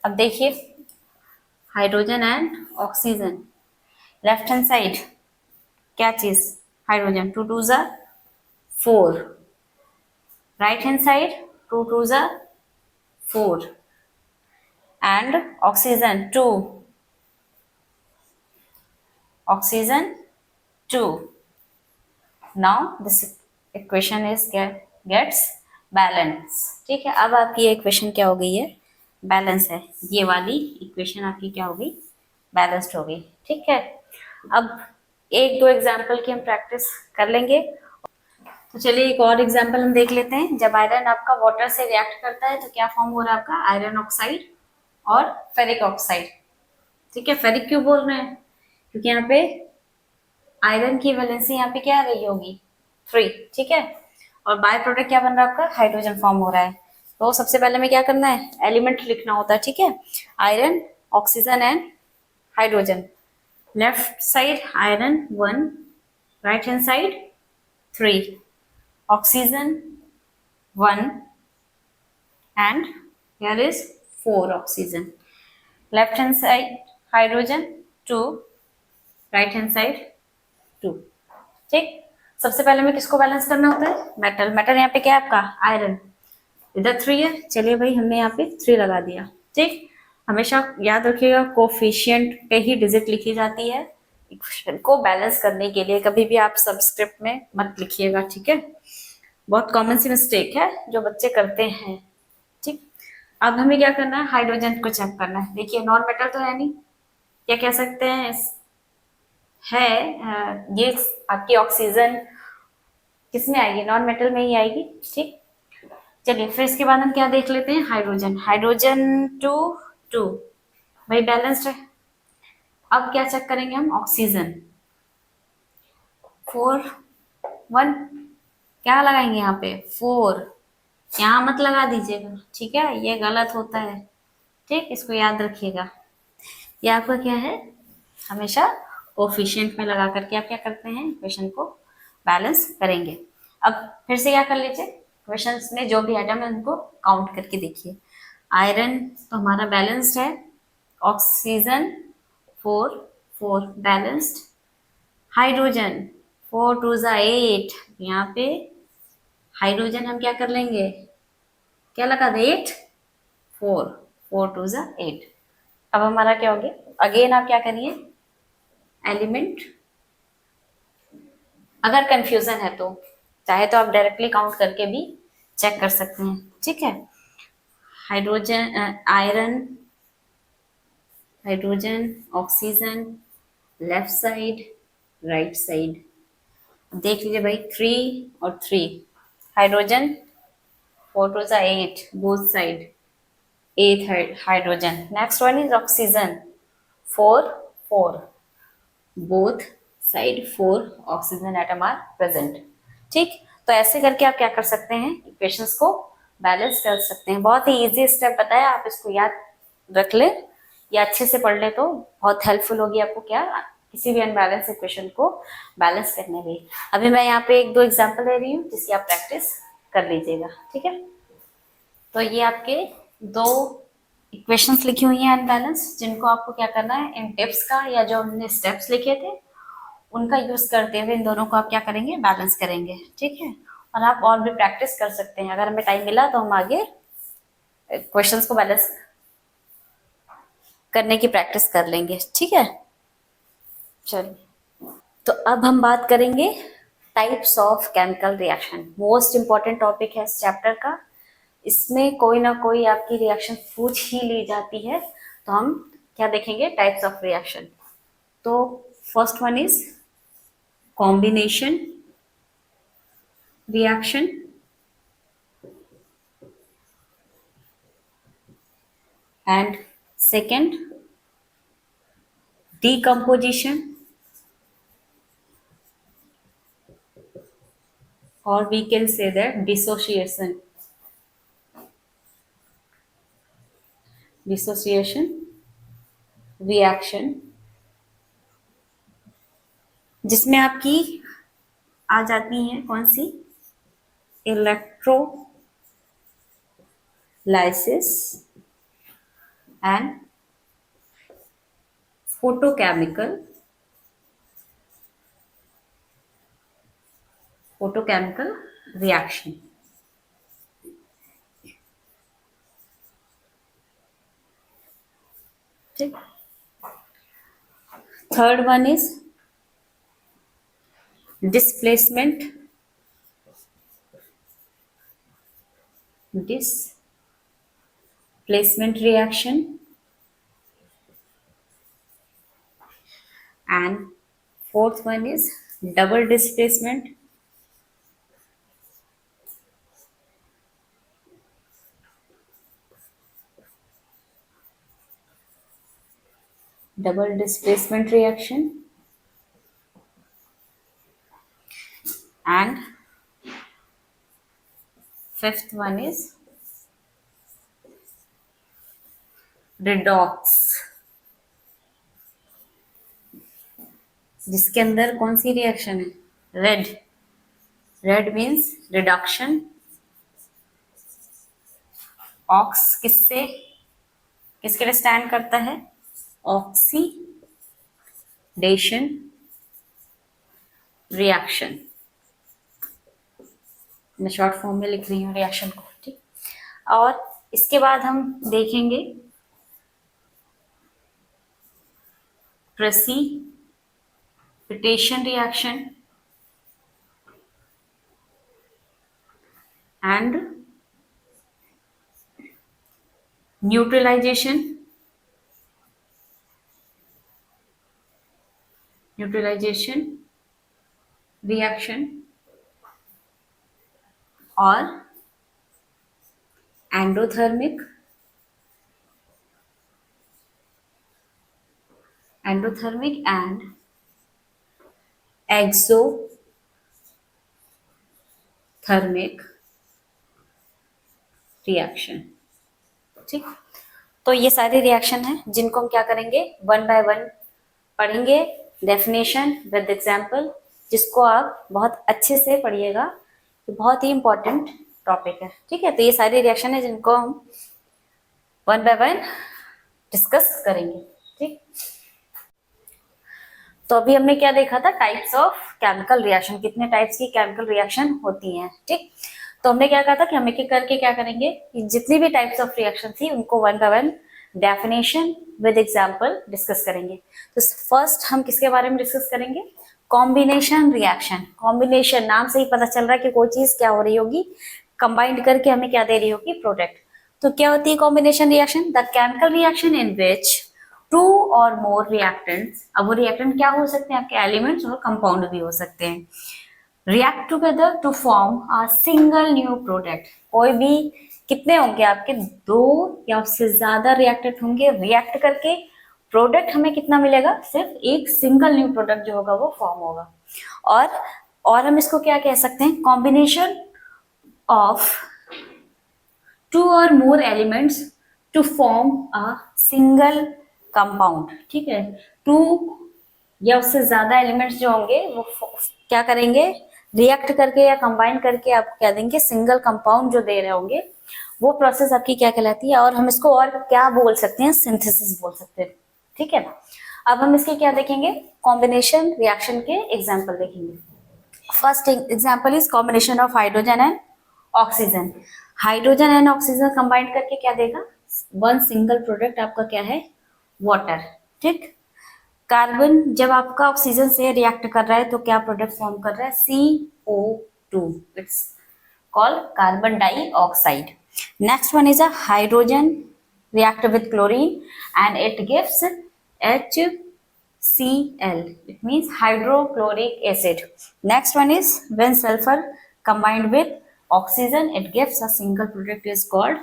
[SPEAKER 1] अब देखिए hydrogen and oxygen, left hand side क्या चीज, हाइड्रोजन 2 2 ज़ा 4, राइट हैंड साइड 2 2 ज़ा 4 and oxygen 2, oxygen 2. Now this equation is gets balance. ठीक है, अब आपकी ये इक्वेशन क्या हो गई है, बैलेंस है. ये वाली इक्वेशन आपकी क्या हो गई, बैलेंस्ड हो गई. ठीक है, अब एक दो एग्जाम्पल की हम प्रैक्टिस कर लेंगे. तो चलिए एक और एग्जाम्पल हम देख लेते हैं. जब आयरन आपका वाटर से रिएक्ट करता है तो क्या फॉर्म हो रहा है आपका, आयरन ऑक्साइड और फेरिक ऑक्साइड. ठीक है, फेरिक क्यों बोल रहे हैं, क्योंकि यहाँ पे आयरन की वैलेंसी यहाँ पे क्या आ रही होगी, 3. ठीक है, और बाय प्रोडक्ट क्या बन रहा है आपका, हाइड्रोजन फॉर्म हो रहा है. तो सबसे पहले में क्या करना है, एलिमेंट लिखना होता है. ठीक है, iron, oxygen and hydrogen. Left side iron 1, right hand side 3, oxygen 1 and here is 4 oxygen. Left hand side hydrogen 2, right hand side 2. ठीक, सबसे पहले में किसको बैलेंस करना होता है, मेटल. मेटल यहाँ पे क्या है आपका, आयरन. इधर 3 है, चलिए भाई हमने यहाँ पे 3 लगा दिया. ठीक, हमेशा याद रखिएगा कोफिशिएंट पे ही डिजिट लिखी जाती है इक्वेशन को बैलेंस करने के लिए. कभी भी आप सबस्क्रिप्ट में मत लिखिएगा. ठीक है, बहुत कॉमन सी मिस्टेक है जो बच्चे करते हैं. ठीक, अब हमें क्या करना है, हाइड्रोजन को चेक करना है. देखिए नॉन मेटल तो है नहीं, क्या कह सकते हैं है ये आपकी ऑक्सीजन किस में आएगी, नॉन मेटल में ही आएगी. ठीक, चलिए फिर इसके बाद हम क्या देख लेते हैं, हाइड्रोजन. हाइड्रोजन 2 2 भाई बैलेंस्ड है. अब क्या चेक करेंगे हम, ऑक्सीजन 4 1, क्या लगाएंगे यहाँ पे 4. यहाँ मत लगा दीजिएगा, ठीक है, ये गलत होता है. ठीक, इसको याद रखिएगा. ये आपका क्या है, हमेशा कोफिशिएंट में लगा करके आप क्या करते हैं, इक्वेशन को बैलेंस करेंगे. अब फिर से क्या कर लीजिए, इक्वेशंस में जो भी आइटम है उनको काउंट करके देखिए. आयरन तो हमारा बैलेंस्ड है, ऑक्सीजन 4 4 बैलेंस्ड, हाइड्रोजन 4 2 8. यहाँ पे हाइड्रोजन हम क्या कर लेंगे, क्या लगा दे 8 4 4 2 8. अब हमारा क्या हो गया, अगेन आप क्या करिए, एलिमेंट. अगर कंफ्यूजन है तो चाहे तो आप डायरेक्टली काउंट करके भी चेक कर सकते हैं. ठीक है, hydrogen iron, hydrogen, oxygen, left side right side. देख लीजिए भाई 3 और 3, hydrogen 4 2 8 both side 8 hydrogen. Next one is oxygen 4 4 both side 4 oxygen atom are present. ठीक, तो ऐसे करके आप क्या कर सकते हैं, इक्वेशंस को बैलेंस कर सकते हैं. बहुत ही इजी स्टेप बताया, आप इसको याद रख ले या अच्छे से पढ़ ले तो बहुत हेल्पफुल होगी आपको क्या, किसी भी अनबैलेंस इक्वेशन को बैलेंस करने में. अभी मैं यहाँ पे एक दो एग्जाम्पल दे रही हूँ जिसकी आप प्रैक्टिस कर लीजिएगा. ठीक है, तो ये आपके दो इक्वेशंस लिखी हुई हैं अनबैलेंस, जिनको आपको क्या करना है, इन टिप्स का या जो हमने स्टेप्स लिखे थे उनका यूज करते हुए इन दोनों को आप क्या करेंगे, बैलेंस करेंगे. ठीक है, और आप और भी प्रैक्टिस कर सकते हैं. अगर हमें टाइम मिला तो हम आगे क्वेश्चंस को बैलेंस करने की प्रैक्टिस कर लेंगे. ठीक है, चलिए तो अब हम बात करेंगे types of chemical reaction. Most important topic है इस चैप्टर का. इसमें कोई ना कोई आपकी रिएक्शन पूछ ही ली जाती है. तो हम क्या देखेंगे, टाइप्स ऑफ रिएक्शन. तो first one is combination reaction, and second decomposition, or we can say that dissociation reaction, जिसमें आपकी आ जाती हैं कौन सी, इलेक्ट्रोलाइसिस एंड फोटोकेमिकल रिएक्शन. ठीक, third one is displacement reaction, and fourth one is double displacement. Double displacement reaction, and fifth one is redox, जिसके अंदर कौन सी reaction है? रेड मीन्स रिडक्शन, ऑक्स किसके लिए स्टैंड करता है? Oxidation reaction. मैं शॉर्ट फॉर्म में लिख रही हूँ रिएक्शन को, ठीक। और इसके बाद हम देखेंगे precipitation reaction and neutralization reaction और एंडोथर्मिक एंड एक्सोथर्मिक रिएक्शन, ठीक। तो ये सारे रिएक्शन हैं जिनको हम क्या करेंगे, वन बाय वन पढ़ेंगे, डेफिनेशन विद एग्जाम्पल, जिसको आप बहुत अच्छे से पढ़िएगा। ये बहुत ही इंपॉर्टेंट टॉपिक है, ठीक है। तो ये सारे रिएक्शन है जिनको हम वन बाय वन डिस्कस करेंगे, ठीक। तो अभी हमने क्या देखा था, टाइप्स ऑफ केमिकल रिएक्शन, कितने टाइप्स की केमिकल रिएक्शन होती हैं, ठीक। तो हमने क्या कहा था कि हम एक एक करके क्या करेंगे कि जितनी भी टाइप्स ऑफ रिएक्शन थी उनको one by one definition with example discuss करेंगे। तो फर्स्ट हम किसके बारे में डिस्कस करेंगे, कॉम्बिनेशन रिएक्शन। कॉम्बिनेशन, नाम से ही पता चल रहा है कि कोई चीज क्या हो रही होगी, कंबाइंड करके हमें क्या दे रही होगी, प्रोडक्ट। तो क्या होती है combination reaction? The chemical reaction in which two और मोर रिएक्टेंट्स, अब वो रिएक्टेंट क्या हो सकते हैं, आपके एलिमेंट्स और कंपाउंड भी हो सकते हैं, react together to form a single new product. कोई भी कितने होंगे आपके, दो या उससे ज्यादा रिएक्टेंट होंगे, रिएक्ट करके प्रोडक्ट हमें कितना मिलेगा, सिर्फ एक सिंगल न्यू प्रोडक्ट जो होगा वो फॉर्म होगा। और हम इसको क्या कह सकते हैं, कॉम्बिनेशन ऑफ टू और more elements to form a single compound, ठीक है। टू या उससे ज्यादा एलिमेंट्स जो होंगे वो क्या करेंगे, रिएक्ट करके या कंबाइन करके आपको क्या देंगे, सिंगल कंपाउंड जो दे रहे होंगे, वो प्रोसेस आपकी क्या कहलाती है। और हम इसको और क्या बोल सकते हैं, सिंथेसिस बोल सकते हैं, ठीक है ना। अब हम इसके क्या देखेंगे, कॉम्बिनेशन रिएक्शन के एग्जाम्पल देखेंगे। First example is combination of hydrogen and oxygen. Hydrogen and oxygen combine करके क्या देगा, वन सिंगल प्रोडक्ट आपका क्या है, वाटर, ठीक। कार्बन जब आपका ऑक्सीजन से रिएक्ट कर रहा है तो क्या प्रोडक्ट फॉर्म कर रहा है, CO2, it's called carbon dioxide. Next one is a hydrogen react with chlorine and it gives HCl, it means hydrochloric acid. Next one is when sulfur combined with oxygen it gives a single product is called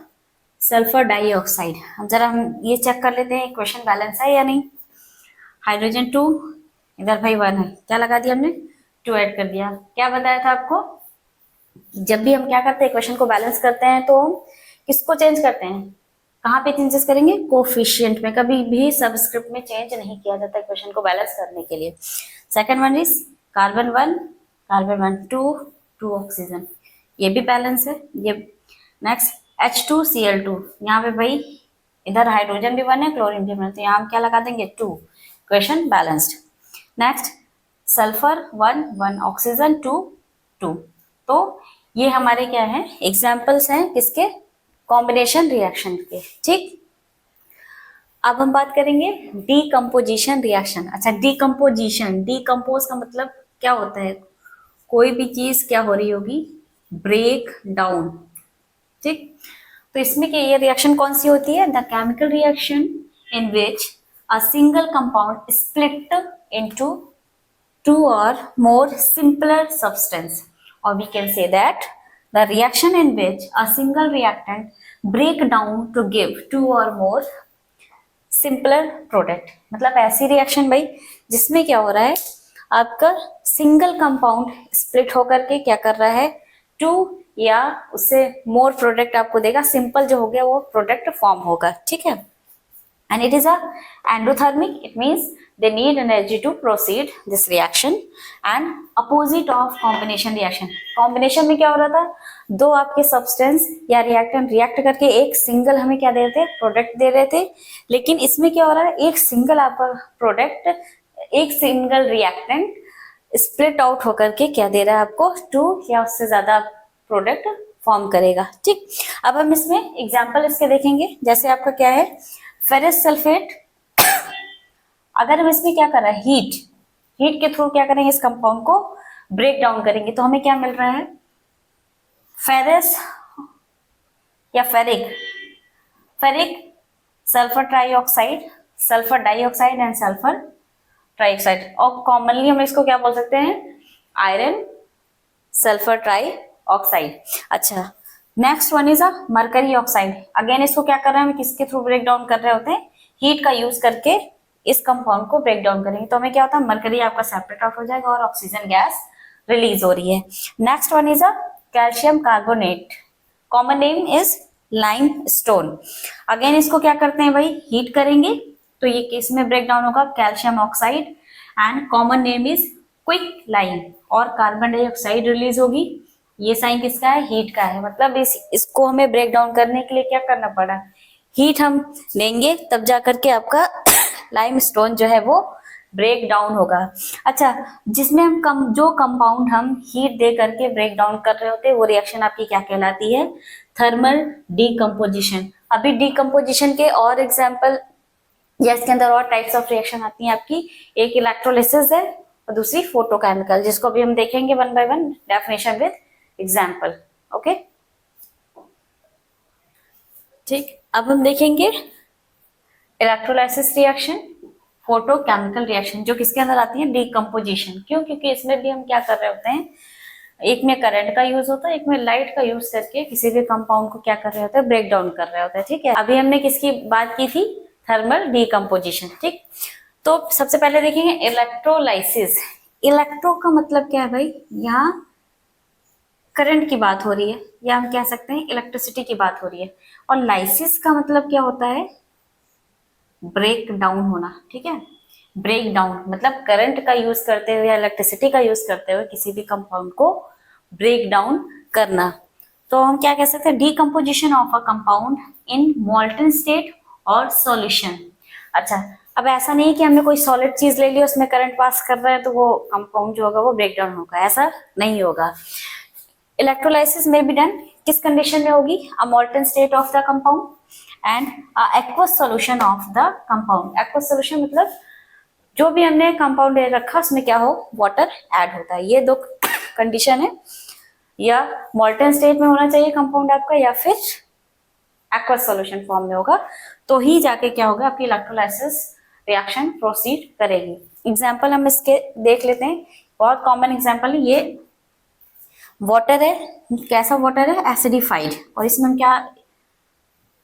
[SPEAKER 1] sulphur dioxide. हम जरा हम ये check कर लेते हैं equation balance है या नहीं। हाइड्रोजन 2, इधर भाई 1 है, क्या लगा दिया हमने, 2 ऐड कर दिया। क्या बताया था आपको, जब भी हम क्या करते हैं इक्वेशन को बैलेंस करते हैं तो हम किसको चेंज करते हैं, कहाँ पे चेंजेस करेंगे, कोफिशिएंट में। कभी भी सबस्क्रिप्ट में चेंज नहीं किया जाता इक्वेशन को बैलेंस करने के लिए। Second one is carbon 1 carbon 1 2 oxygen, ये भी बैलेंस है। ये नेक्स्ट H2Cl2, यहाँ पे भाई इधर हाइड्रोजन भी 1 है क्लोरीन भी 1 है, तो यहाँ हम क्या लगा देंगे 2, equation balanced. Next sulphur 1 1 oxygen 2 2। तो ये हमारे क्या है, एग्जाम्पल्स हैं किसके, कॉम्बिनेशन रिएक्शन के, ठीक। अब हम बात करेंगे डीकम्पोजिशन रिएक्शन। अच्छा, डीकम्पोजिशन, डीकम्पोज का मतलब क्या होता है, कोई भी चीज क्या हो रही होगी, ब्रेक डाउन। ठीक, तो इसमें क्या ये रिएक्शन कौन सी होती है, the chemical reaction in which a single compound split into two or more simpler substance, or we can say that the reaction in which a single reactant break down to give two or more simpler product. मतलब ऐसी reaction भाई जिसमें क्या हो रहा है, आपका single compound split होकर के क्या कर रहा है, टू या उससे मोर प्रोडक्ट आपको देगा, सिंपल जो हो गया वो प्रोडक्ट फॉर्म होगा। ठीक है, and it is a endothermic, it means they need energy to proceed this reaction, and opposite of combination reaction। combination में क्या हो रहा था, दो आपके सब्सटेंस या रिएक्टेंट रिएक्ट करके एक सिंगल हमें क्या दे रहे थे, प्रोडक्ट दे रहे थे। लेकिन इसमें क्या हो रहा है, एक सिंगल आपका प्रोडक्ट, एक सिंगल रिएक्टेंट स्प्लिट आउट होकर के क्या दे रहा है आपको, टू या उससे ज्यादा प्रोडक्ट फॉर्म करेगा। ठीक, अब हम इसमें एग्जाम्पल इसके देखेंगे। जैसे आपका क्या है, फेरस सल्फेट, अगर हम इसमें क्या कर रहे हैं, हीट के थ्रू क्या करेंगे, इस कंपाउंड को ब्रेक डाउन करेंगे, तो हमें क्या मिल रहा है, फेरस या ferric sulphur trioxide, sulphur dioxide and sulphur trioxide, और कॉमनली हम इसको क्या बोल सकते हैं, आयरन सल्फर ट्राइऑक्साइड। अच्छा, next one is a mercury oxide. Again इसको क्या कर रहे हैं, हम किसके थ्रू ब्रेक डाउन कर रहे होते हैं, हीट का यूज करके इस कंपाउंड को ब्रेक डाउन करेंगे, तो हमें क्या होता है, मरकरी आपका सेपरेट आउट हो जाएगा और ऑक्सीजन गैस रिलीज हो रही है। Next one is a calcium carbonate, common name is lime stone. Again इसको क्या करते हैं भाई, हीट करेंगे तो ये किस में ब्रेक डाउन होगा, calcium oxide, and common name is quick lime, और कार्बन डाइऑक्साइड रिलीज होगी। ये साइन किसका है, हीट का है। मतलब इसको हमें ब्रेक डाउन करने के लिए क्या करना पड़ा, हीट हम लेंगे तब जाकर के आपका लाइम स्टोन जो है वो ब्रेक डाउन होगा। अच्छा, जिसमें हम जो कंपाउंड हम हीट दे करके ब्रेक डाउन कर रहे होते हैं वो रिएक्शन आपकी क्या कहलाती है, थर्मल डीकम्पोजिशन। अभी डीकम्पोजिशन के और एग्जाम्पल या इसके अंदर और टाइप्स ऑफ रिएक्शन आती हैं आपकी, एक इलेक्ट्रोलिसिस है और दूसरी फोटोकेमिकल, जिसको भी हम देखेंगे one by one definition with example. Okay, ठीक, अब हम देखेंगे इलेक्ट्रोलाइसिस रिएक्शन, फोटोकेमिकल रिएक्शन, जो किसके अंदर आती है, डीकम्पोजिशन। क्यों, क्योंकि इसमें भी हम क्या कर रहे होते हैं, एक में करंट का यूज होता है, एक में लाइट का यूज करके किसी भी कंपाउंड को क्या कर रहे होते हैं, ब्रेक डाउन कर रहे होते हैं। ठीक है, अभी हमने किसकी बात की थी, थर्मल डीकम्पोजिशन। ठीक, तो सबसे पहले देखेंगे इलेक्ट्रोलाइसिस। इलेक्ट्रो का मतलब क्या है भाई, यहाँ करंट की बात हो रही है, या हम कह सकते हैं इलेक्ट्रिसिटी की बात हो रही है, और लाइसिस का मतलब क्या होता है, ब्रेक डाउन होना। ठीक है, ब्रेक डाउन मतलब करंट का यूज करते हुए या इलेक्ट्रिसिटी का यूज करते हुए किसी भी कंपाउंड को ब्रेक डाउन करना। तो हम क्या कह सकते हैं, decomposition of a compound in molten state और सॉल्यूशन। अच्छा, अब ऐसा नहीं कि हमने कोई सॉलिड चीज ले ली, उसमें करंट पास कर रहा है तो वो कंपाउंड जो होगा वो ब्रेक डाउन होगा, ऐसा नहीं होगा। इलेक्ट्रोलाइसिस में बी डन किस कंडीशन में होगी, a molten state of the compound and aqueous solution of the compound. Aqueous solution मतलब जो भी हमने कंपाउंड ले रखा उसमें क्या हो, वाटर ऐड होता है। ये दो कंडीशन है, या मोल्टन स्टेट में होना चाहिए कंपाउंड आपका, या फिर एक्वस सॉल्यूशन फॉर्म में होगा, तो ही जाके क्या होगा, आपकी इलेक्ट्रोलाइसिस रिएक्शन प्रोसीड करेगी। एग्जाम्पल हम इसके देख लेते हैं, बहुत कॉमन एग्जाम्पल है। ये वाटर है, कैसा वाटर है, एसिडिफाइड, और इसमें हम क्या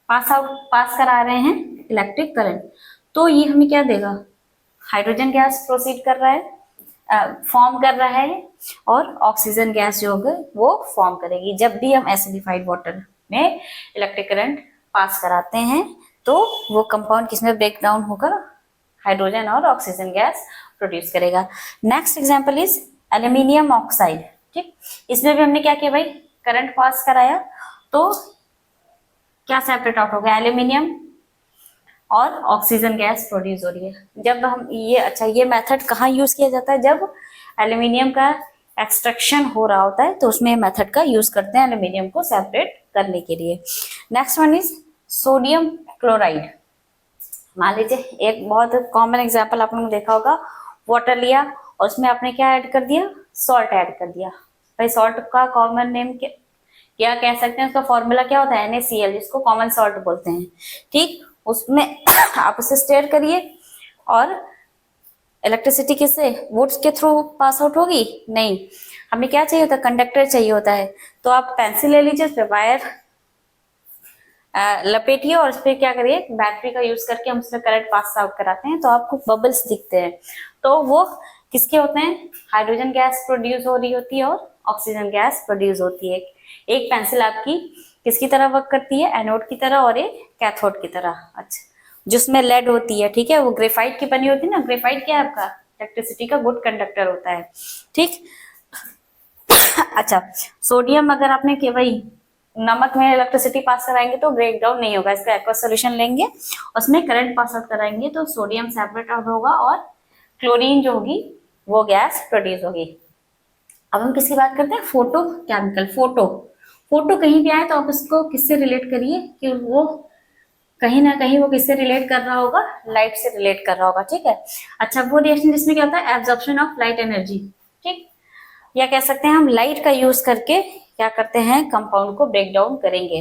[SPEAKER 1] पास करा रहे हैं, इलेक्ट्रिक करंट, तो ये हमें क्या देगा, हाइड्रोजन गैस प्रोसीड कर रहा है, फॉर्म कर रहा है, और ऑक्सीजन गैस जो होगा वो फॉर्म करेगी। जब भी हम एसिडिफाइड वाटर में इलेक्ट्रिक करंट पास कराते हैं तो वो कंपाउंड किसमें ब्रेक डाउन होगा, हाइड्रोजन और ऑक्सीजन गैस प्रोड्यूस करेगा। Next example is aluminium oxide. ठीक, इसमें भी हमने क्या किया भाई, करंट पास कराया तो क्या सेपरेट आउट हो गया, एल्यूमिनियम और ऑक्सीजन गैस प्रोड्यूस हो रही है। जब हम ये, अच्छा, ये मेथड कहाँ यूज किया जाता है, जब एल्यूमिनियम का एक्सट्रैक्शन हो रहा होता है तो उसमें मेथड का यूज करते हैं एल्यूमिनियम को सेपरेट करने के लिए। Next one is sodium chloride. मान लीजिए एक बहुत कॉमन एग्जांपल आप लोगों ने देखा होगा, वाटर लिया और उसमें आपने क्या ऐड कर दिया, सॉल्ट ऐड कर दिया। भाई सॉल्ट का कॉमन नेम क्या कह सकते हैं, उसका फॉर्मूला क्या होता है NaCl, जिसको कॉमन सॉल्ट बोलते हैं। ठीक, उसमें आप उसे स्टेयर करिए और इलेक्ट्रिसिटी किससे, वुड्स के थ्रू पास आउट होगी? नहीं, हमें क्या चाहिए होता है, कंडक्टर चाहिए होता है। तो आप पेंसिल ले लीजिए, उस पर वायर लपेटिए और उस पर क्या करिए, बैटरी का यूज करके हम उसमें करंट पास आउट कराते हैं तो आपको बबल्स दिखते हैं। तो वो किसके होते हैं, हाइड्रोजन गैस प्रोड्यूस हो रही होती है और ऑक्सीजन गैस प्रोड्यूस होती है। एक पेंसिल आपकी किसकी तरह वर्क करती है, एनोड की तरह और एक कैथोड की तरह। अच्छा, जिसमें लेड होती है, ठीक है, वो ग्रेफाइट की बनी होती है ना। ग्रेफाइट क्या है आपका, इलेक्ट्रिसिटी का गुड कंडक्टर होता है। ठीक अच्छा, सोडियम अगर आपने के वही नमक में इलेक्ट्रिसिटी पास कराएंगे तो ब्रेक डाउन नहीं होगा, इसका एक्वा सोल्यूशन लेंगे उसमें करंट पास आउट कराएंगे तो सोडियम सेपरेट आउट होगा और क्लोरीन जो होगी वो गैस प्रोड्यूस होगी। अब हम किसकी बात करते हैं, फोटो केमिकल। फोटो कहीं भी आए तो आप इसको किससे रिलेट करिए कि वो कहीं ना कहीं वो किससे रिलेट कर रहा होगा, लाइट से रिलेट कर रहा होगा। ठीक है, अच्छा, वो रिएक्शन जिसमें क्या होता है, एब्जॉर्प्शन ऑफ लाइट एनर्जी। ठीक, या कह सकते हैं हम लाइट का यूज करके क्या करते हैं, कंपाउंड को ब्रेक डाउन करेंगे।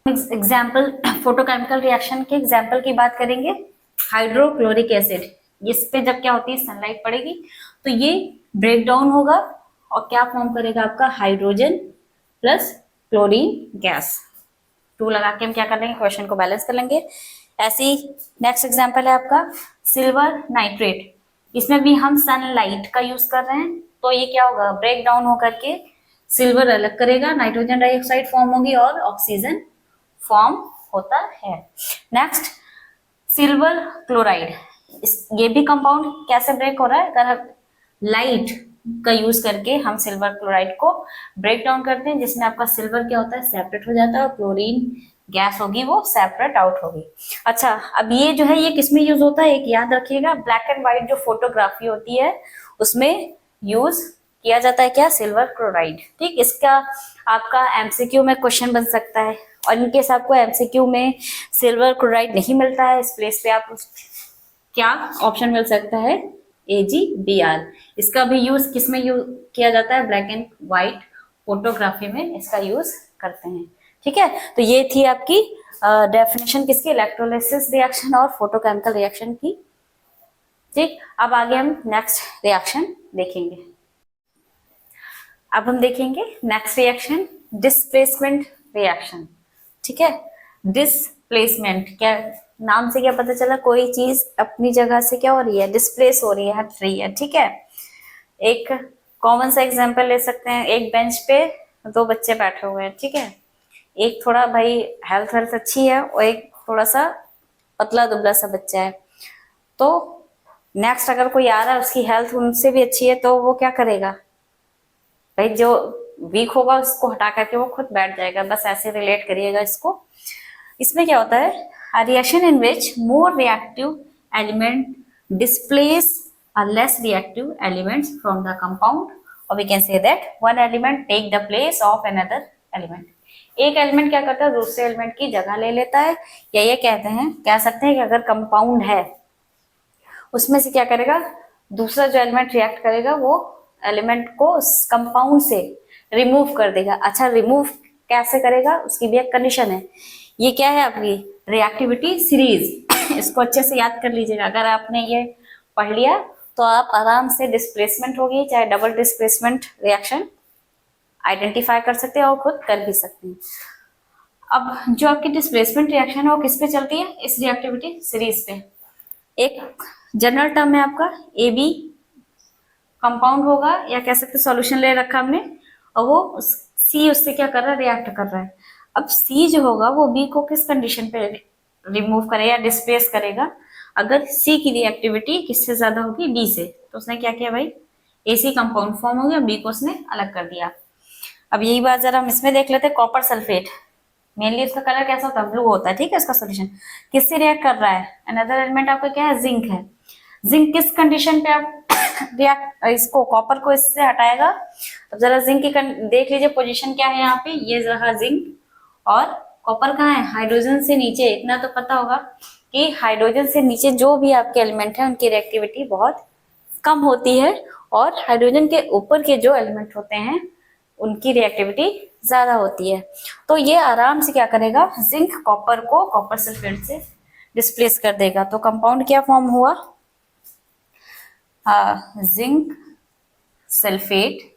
[SPEAKER 1] एग्जाम्पल, फोटोकेमिकल रिएक्शन के एग्जाम्पल की बात करेंगे, हाइड्रोक्लोरिक एसिड। इस पे जब क्या होती है, सनलाइट पड़ेगी तो ये ब्रेक डाउन होगा और क्या फॉर्म करेगा आपका, hydrogen plus chlorine gas. Two लगा के हम क्या कर लेंगे, क्वेश्चन को बैलेंस कर लेंगे। ऐसी नेक्स्ट एग्जाम्पल है आपका सिल्वर नाइट्रेट। इसमें भी हम सनलाइट का यूज कर रहे हैं तो ये क्या होगा, ब्रेक डाउन होकर के सिल्वर अलग करेगा, नाइट्रोजन डाइऑक्साइड फॉर्म होगी और ऑक्सीजन फॉर्म होता है। नेक्स्ट सिल्वर क्लोराइड, ये भी कंपाउंड कैसे ब्रेक हो रहा है, अगर लाइट का यूज करके हम सिल्वर क्लोराइड को ब्रेक डाउन करते हैं, जिसमें आपका सिल्वर क्या होता है, सेपरेट हो जाता है और क्लोरीन गैस होगी वो सेपरेट आउट होगी। अच्छा, अब ये जो है ये किसमें यूज होता है, एक याद रखिएगा, ब्लैक एंड व्हाइट जो फोटोग्राफी होती है उसमें यूज किया जाता है क्या, सिल्वर क्लोराइड। ठीक, इसका आपका एमसीक्यू में क्वेश्चन बन सकता है और इनकेस आपको एमसीक्यू में सिल्वर क्लोराइड नहीं मिलता है, इस प्लेस पे आप क्या ऑप्शन मिल सकता है, AgBr। इसका भी यूज किसमें यूज किया जाता है, ब्लैक एंड व्हाइट फोटोग्राफी में इसका यूज करते हैं। ठीक है, तो ये थी आपकी डेफिनेशन किसकी, इलेक्ट्रोलिसिस रिएक्शन और फोटोकेमिकल रिएक्शन की। ठीक, अब आगे हम नेक्स्ट रिएक्शन देखेंगे। अब हम देखेंगे नेक्स्ट रिएक्शन, डिस्प्लेसमेंट रिएक्शन। ठीक है, डिस्प्लेसमेंट, क्या नाम से क्या पता चला, कोई चीज अपनी जगह से क्या हो रही है, डिस्प्लेस हो रही है, हट रही है। ठीक है, एक कॉमन सा एग्जांपल ले सकते हैं, एक बेंच पे दो बच्चे बैठे हुए हैं। ठीक है, एक थोड़ा भाई हेल्थ अच्छी है और एक थोड़ा सा पतला दुबला सा बच्चा है। तो नेक्स्ट अगर कोई आ रहा है उसकी हेल्थ उनसे भी अच्छी है तो वो क्या करेगा, भाई जो वीक होगा उसको हटा करके वो खुद बैठ जाएगा। बस ऐसे रिलेट करिएगा इसको। इसमें क्या होता है, a reaction in which more reactive element displace a less reactive elements from the compound, or we can say that one element take the place of another element। एक एलिमेंट क्या करता है, दूसरे एलिमेंट की जगह ले लेता है, या ये कहते हैं, कह सकते हैं कि अगर कंपाउंड है उसमें से क्या करेगा, दूसरा जो एलिमेंट रिएक्ट करेगा वो एलिमेंट को कंपाउंड से रिमूव कर देगा। अच्छा, रिमूव कैसे करेगा, उसकी भी एक कंडीशन है। ये क्या है आपकी रिएक्टिविटी सीरीज, इसको अच्छे से याद कर लीजिएगा। अगर आपने ये पढ़ लिया तो आप आराम से डिस्प्लेसमेंट होगी चाहे डबल डिस्प्लेसमेंट रिएक्शन आइडेंटिफाई कर सकते हैं और खुद कर भी सकते हैं। अब जो आपकी डिस्प्लेसमेंट रिएक्शन है वो किस पे चलती है, इस रिएक्टिविटी सीरीज पे। एक जनरल टर्म है आपका AB कंपाउंड होगा, या कह सकते सॉल्यूशन ले रखा हमने और वो C उससे क्या कर रहा है, रिएक्ट कर रहा है। अब C जो होगा वो B को किस कंडीशन पे रिमूव करेगा या डिस्प्लेस करेगा, अगर C की रिएक्टिविटी किससे ज्यादा होगी, B से। तो उसने क्या किया भाई, AC कंपाउंड फॉर्म हो गया, B को उसने अलग कर दिया। अब यही बात जरा हम इसमें देख लेते हैं, कॉपर सल्फेट, मेनली इसका कलर कैसा होता है, ब्लू होता है। ठीक है, इसका सोल्यूशन किससे रिएक्ट कर रहा है, अनदर एलिमेंट आपका क्या है, जिंक है। जिंक किस कंडीशन पे आप रिएक्ट इसको कॉपर को इससे हटाएगा। अब जरा जिंक की देख लीजिए पोजीशन क्या है यहाँ पे, ये रहा जिंक और कॉपर कहाँ है, हाइड्रोजन से नीचे। इतना तो पता होगा कि हाइड्रोजन से नीचे जो भी आपके एलिमेंट है उनकी रिएक्टिविटी बहुत कम होती है और हाइड्रोजन के ऊपर के जो एलिमेंट होते हैं उनकी रिएक्टिविटी ज्यादा होती है। तो ये आराम से क्या करेगा, जिंक कॉपर को कॉपर सल्फेट से डिस्प्लेस कर देगा। तो कंपाउंड क्या फॉर्म हुआ, जिंक सल्फेट।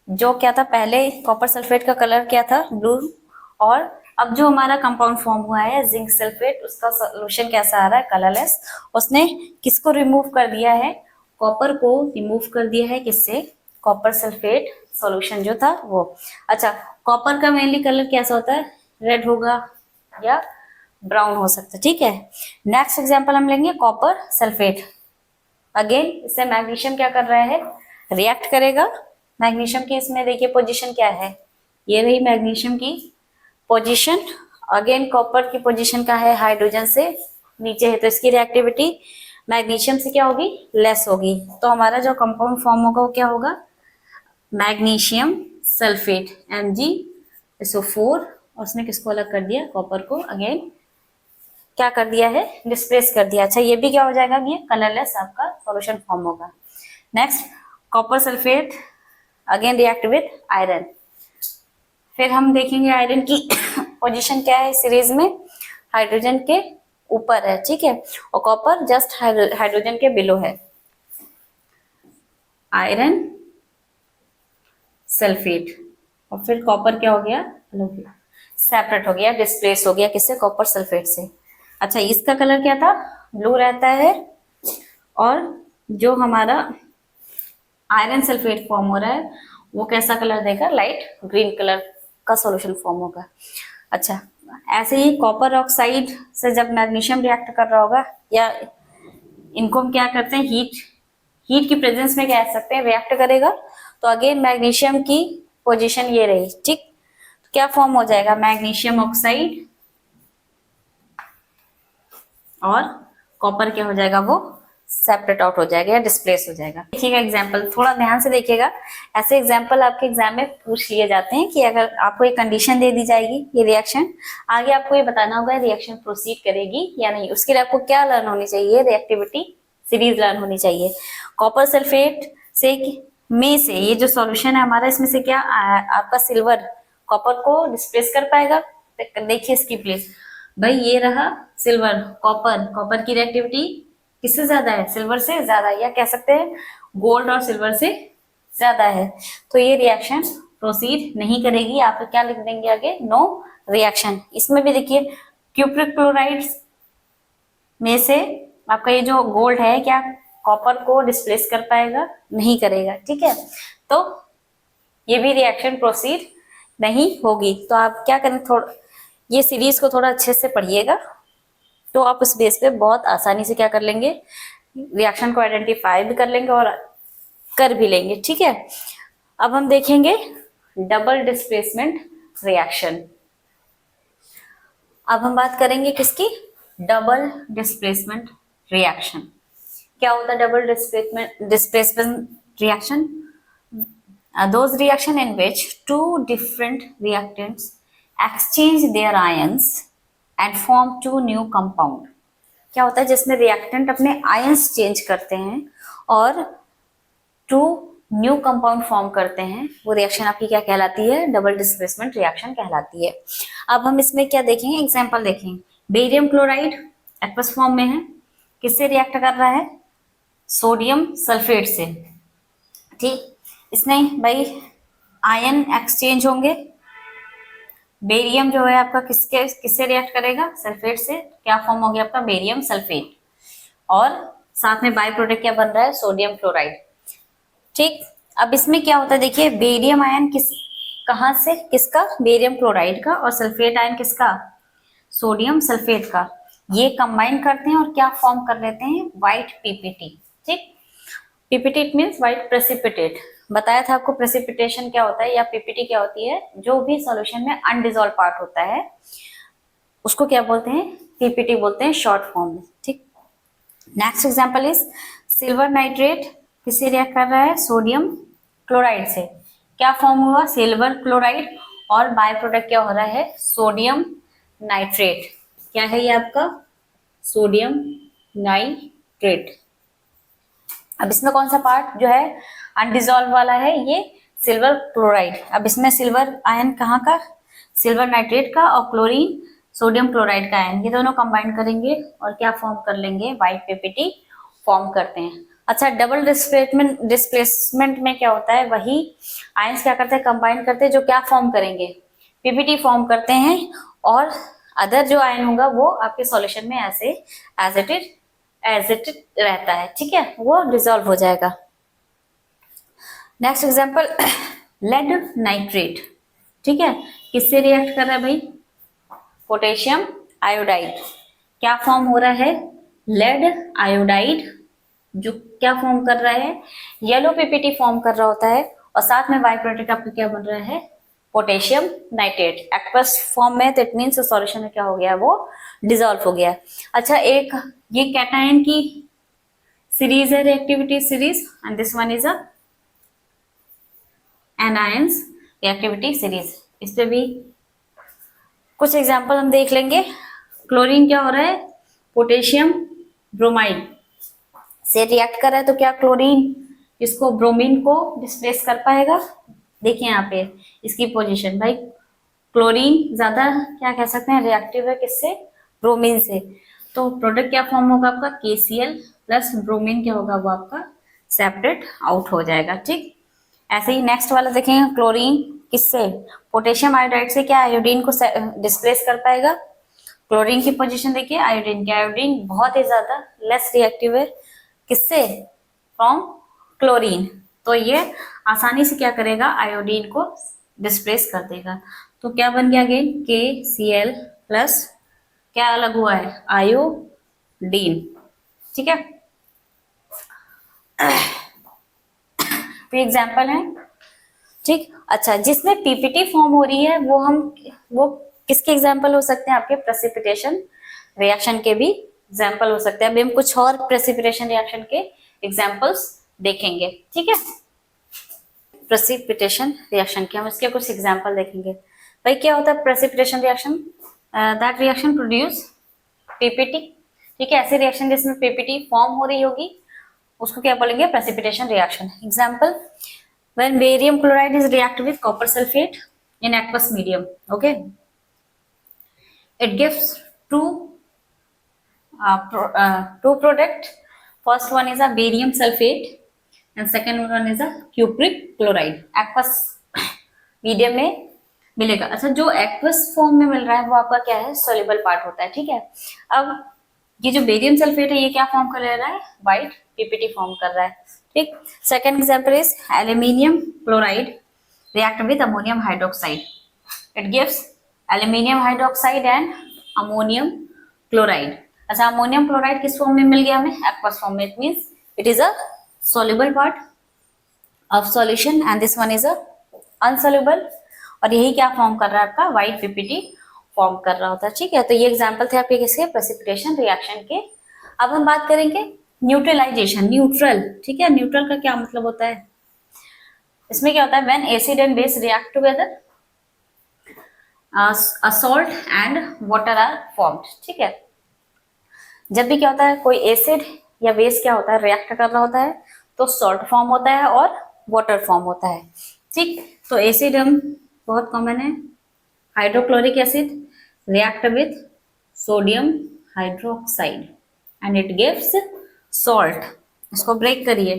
[SPEAKER 1] जो क्या था, पहले कॉपर सल्फेट का कलर क्या था, ब्लू, और अब जो हमारा कंपाउंड फॉर्म हुआ है जिंक सल्फेट, उसका सोल्यूशन कैसा आ रहा है, कलरलेस। उसने किसको रिमूव कर दिया है, कॉपर को रिमूव कर दिया है, किससे, कॉपर सल्फेट सॉल्यूशन जो था वो। अच्छा, कॉपर का मेनली कलर कैसा होता है, रेड होगा या ब्राउन हो सकता है, ठीक है। नेक्स्ट एग्जांपल हम लेंगे कॉपर सल्फेट। अगेन इससे मैग्नीशियम क्या कर रहा है, रिएक्ट करेगा। मैग्नीशियम की इसमें देखिए पोजीशन क्या है, ये रही मैग्नीशियम की पोजीशन। अगेन कॉपर की पोजीशन का है, हाइड्रोजन से नीचे है, तो इसकी रिएक्टिविटी मैग्नीशियम से क्या होगी, लेस होगी। तो हमारा जो कंपाउंड फॉर्म होगा वो क्या होगा, मैग्नीशियम सल्फेट Mg SO4। और उसने किसको अलग कर दिया, कॉपर को अगेन क्या कर दिया है, डिस्प्लेस कर दिया। अच्छा, ये भी क्या हो जाएगा, ये कलरलेस आपका सॉल्यूशन फॉर्म होगा। Next copper sulphate again react with iron. फिर हम देखेंगे आयरन की पोजीशन क्या है सीरीज में, हाइड्रोजन के ऊपर है, ठीक है, और कॉपर जस्ट हाइड्रोजन के बिलो है। आयरन सल्फेट और फिर कॉपर क्या हो गया, सेपरेट हो गया, डिस्प्लेस हो गया किससे, कॉपर सल्फेट से। अच्छा, इसका कलर क्या था, ब्लू रहता है, और जो हमारा आयरन सल्फेट फॉर्म हो रहा है वो कैसा कलर देगा, लाइट ग्रीन कलर का सॉल्यूशन फॉर्म होगा। अच्छा, ऐसे ही कॉपर ऑक्साइड से जब मैग्नीशियम रिएक्ट कर रहा होगा, या इनको हम क्या करते हैं, हीट की प्रेजेंस में कह सकते हैं रिएक्ट करेगा, तो अगेन मैग्नीशियम की पोजीशन ये रही, ठीक। तो क्या फॉर्म हो जाएगा, मैग्नीशियम ऑक्साइड, और कॉपर क्या हो जाएगा, वो सेपरेट आउट हो जाएगा या डिस्प्लेस हो जाएगा। देखिएगा एग्जाम्पल, थोड़ा ध्यान से देखिएगा। ऐसे एग्जाम्पल आपके एग्जाम में पूछ लिए जाते हैं कि अगर आपको एक कंडीशन दे दी जाएगी, ये रिएक्शन, आगे आपको ये बताना होगा रिएक्शन प्रोसीड करेगी या नहीं। उसके लिए आपको क्या लर्न होनी चाहिए, रिएक्टिविटी सीरीज लर्न होनी चाहिए। कॉपर सल्फेट से में से ये जो सॉल्यूशन है हमारा, इसमें से क्या आपका सिल्वर कॉपर को डिस्प्लेस कर पाएगा। देखिए इसकी प्लेस, भाई ये रहा सिल्वर, कॉपर की रिएक्टिविटी किससे ज्यादा है, सिल्वर से ज्यादा, या कह सकते हैं गोल्ड और सिल्वर से ज्यादा है। तो ये रिएक्शन प्रोसीड नहीं करेगी। आप क्या लिख देंगे आगे, नो रिएक्शन। इसमें भी देखिए क्यूप्रिक क्लोराइड में से आपका ये जो गोल्ड है, क्या कॉपर को डिस्प्लेस कर पाएगा, नहीं करेगा, ठीक है। तो ये भी रिएक्शन प्रोसीड नहीं होगी। तो आप क्या करें, थोड़ा ये सीरीज को थोड़ा अच्छे से पढ़िएगा, तो आप उस बेस पे बहुत आसानी से क्या कर लेंगे, रिएक्शन को आइडेंटिफाई भी कर लेंगे और कर भी लेंगे, ठीक है। अब हम देखेंगे डबल डिस्प्लेसमेंट रिएक्शन। अब हम बात करेंगे किसकी, डबल डिस्प्लेसमेंट रिएक्शन। क्या होता है double displacement reaction, those reaction in which two different reactants exchange their ions and form two new compound। क्या होता है, जिसमें रिएक्टेंट अपने आयंस चेंज करते हैं और टू न्यू कंपाउंड फॉर्म करते हैं, वो रिएक्शन आपकी क्या कहलाती है, डबल डिस्प्लेसमेंट रिएक्शन कहलाती है। अब हम इसमें क्या देखेंगे, एग्जांपल देखेंगे। बेरियम क्लोराइड एक्वस फॉर्म में है, किससे रिएक्ट कर रहा है, सोडियम सल्फेट से, ठीक। इसने भाई आयन एक्सचेंज होंगे, बेरियम जो है आपका किससे रिएक्ट करेगा, सल्फेट से, क्या फॉर्म हो गया आपका, बेरियम सल्फेट, और साथ में बाय प्रोडक्ट क्या बन रहा है, सोडियम क्लोराइड, ठीक। अब इसमें क्या होता है, देखिए बेरियम आयन कहां से, किसका, बेरियम क्लोराइड का, और सल्फेट आयन किसका, सोडियम सल्फेट का, ये कंबाइन करते हैं और क्या फॉर्म कर लेते हैं, व्हाइट पीपीटी, ठीक। PPT it means white precipitate. बताया था आपको प्रेसिपिटेशन क्या होता है या पीपीटी क्या होती है, जो भी सॉल्यूशन में अनडिजॉल्व पार्ट होता है उसको क्या बोलते हैं, पीपीटी बोलते हैं शॉर्ट फॉर्म में, ठीक। Next example is silver nitrate, किससे रिएक्ट कर रहा है, सोडियम क्लोराइड से, क्या फॉर्म हुआ, सिल्वर क्लोराइड, और बाय प्रोडक्ट क्या हो रहा है, सोडियम नाइट्रेट। क्या है ये आपका, सोडियम नाइट्रेट। अब इसमें कौन सा पार्ट जो है अनडिजॉल्व वाला है, ये सिल्वर क्लोराइड। अब इसमें सिल्वर आयन कहाँ का, सिल्वर नाइट्रेट का, और क्लोरीन सोडियम क्लोराइड का आयन, ये दोनों कंबाइन करेंगे और क्या फॉर्म कर लेंगे, व्हाइट पीपीटी फॉर्म करते हैं। अच्छा, डबल डिस्प्लेसमेंट में क्या होता है, वही आयंस क्या करते हैं, कंबाइन करते हैं, जो क्या फॉर्म करेंगे, पीपीटी फॉर्म करते हैं, और अदर जो आयन होगा वो आपके सॉल्यूशन में ऐसे एज इट रहता है, ठीक है, वो डिसॉल्व हो जाएगा। नेक्स्ट एग्जांपल, लेड नाइट्रेट, ठीक है, किससे रिएक्ट कर रहा है भाई, पोटेशियम आयोडाइड। क्या फॉर्म हो रहा है, लेड आयोडाइड, जो क्या फॉर्म कर रहा है, येलो पीपीटी फॉर्म कर रहा होता है, और साथ में बाई प्रोडक्ट आपका क्या बन रहा है, पोटेशियम नाइट्रेट, एक्वस फॉर्म में, तो इट मीन्स सॉल्यूशन में क्या हो गया, वो डिसॉल्व हो गया। अच्छा, एक ये कैटायन की सीरीज है, reactivity series, and this one is a anions reactivity series. इस पे भी कुछ एग्जांपल हम देख लेंगे। क्लोरीन क्या हो रहा है, पोटेशियम ब्रोमाइड से रिएक्ट कर रहा है, तो क्या क्लोरीन इसको ब्रोमीन को डिस्प्लेस कर पाएगा, देखिए यहाँ पे इसकी पोजीशन, भाई क्लोरीन ज्यादा क्या कह सकते हैं, रिएक्टिव है किससे, ब्रोमीन से, तो प्रोडक्ट क्या फॉर्म होगा आपका, KCl प्लस ब्रोमीन क्या होगा, वो आपका सेपरेट आउट हो जाएगा, ठीक। ऐसे ही नेक्स्ट वाला देखेंगे, क्लोरीन किससे, पोटेशियम आयोडाइड से क्या आयोडीन को डिस्प्लेस कर पाएगा, क्लोरीन की पोजीशन देखिए, आयोडीन की, आयोडीन बहुत ही ज्यादा लेस रिएक्टिव है किससे, फ्रॉम क्लोरीन, तो ये आसानी से क्या करेगा, आयोडीन को डिस्प्लेस कर देगा। तो क्या बन गया अगेन, KCl प्लस क्या अलग हुआ है, आयोडीन, ठीक है। तो एग्जाम्पल है, ठीक। अच्छा, जिसमें पीपीटी फॉर्म हो रही है वो किसके एग्जाम्पल हो सकते हैं, आपके प्रेसिपिटेशन रिएक्शन के भी एग्जाम्पल हो सकते हैं। अभी हम कुछ और प्रेसिपिटेशन रिएक्शन के एग्जाम्पल्स देखेंगे, ठीक है। प्रेसिपिटेशन रिएक्शन के हम इसके कुछ एग्जाम्पल देखेंगे। भाई क्या होता है precipitation reaction, that reaction produce PPT, ठीक है, ऐसी रिएक्शन जिसमें पीपीटी फॉर्म हो रही होगी उसको क्या बोलेंगे, precipitation reaction. Example, when barium chloride is react with copper sulfate in aqueous medium, okay, it gives two product. First one is a barium sulfate and second one is a cupric chloride, aqueous medium में मिलेगा। अच्छा, जो aqueous form में मिल रहा है वो आपका क्या है, सोल्यूबल पार्ट होता है, ठीक है। अब ये जो बेरियम सल्फेट है ये क्या फॉर्म कर रहा है, व्हाइट पीपीटी फॉर्म कर रहा है, ठीक। Second example is aluminium chloride react with ammonium hydroxide, it gives aluminium hydroxide and ammonium chloride. अच्छा, अमोनियम क्लोराइड किस फॉर्म में मिल गया हमें, एक्वस फॉर्म में, it means it is a soluble part of solution and this one is a unsoluble, और यही क्या form कर रहा है आपका, व्हाइट पीपीटी फॉर्म कर रहा होता है, ठीक है। तो ये एग्जांपल थे आपके किसके, प्रेसिपिटेशन रिएक्शन के। अब हम बात करेंगे न्यूट्रलाइजेशन, न्यूट्रल, ठीक है। न्यूट्रल का क्या मतलब होता है, इसमें क्या होता है, when acid and base react together a salt and water are formed, ठीक है। जब भी क्या होता है, कोई एसिड या बेस क्या होता है, रिएक्ट कर रहा होता है, तो सॉल्ट फॉर्म होता है और वाटर फॉर्म होता है, ठीक। तो एसिड हम बहुत कॉमन है, hydrochloric acid react with sodium hydroxide and it gives salt. इसको ब्रेक करिए,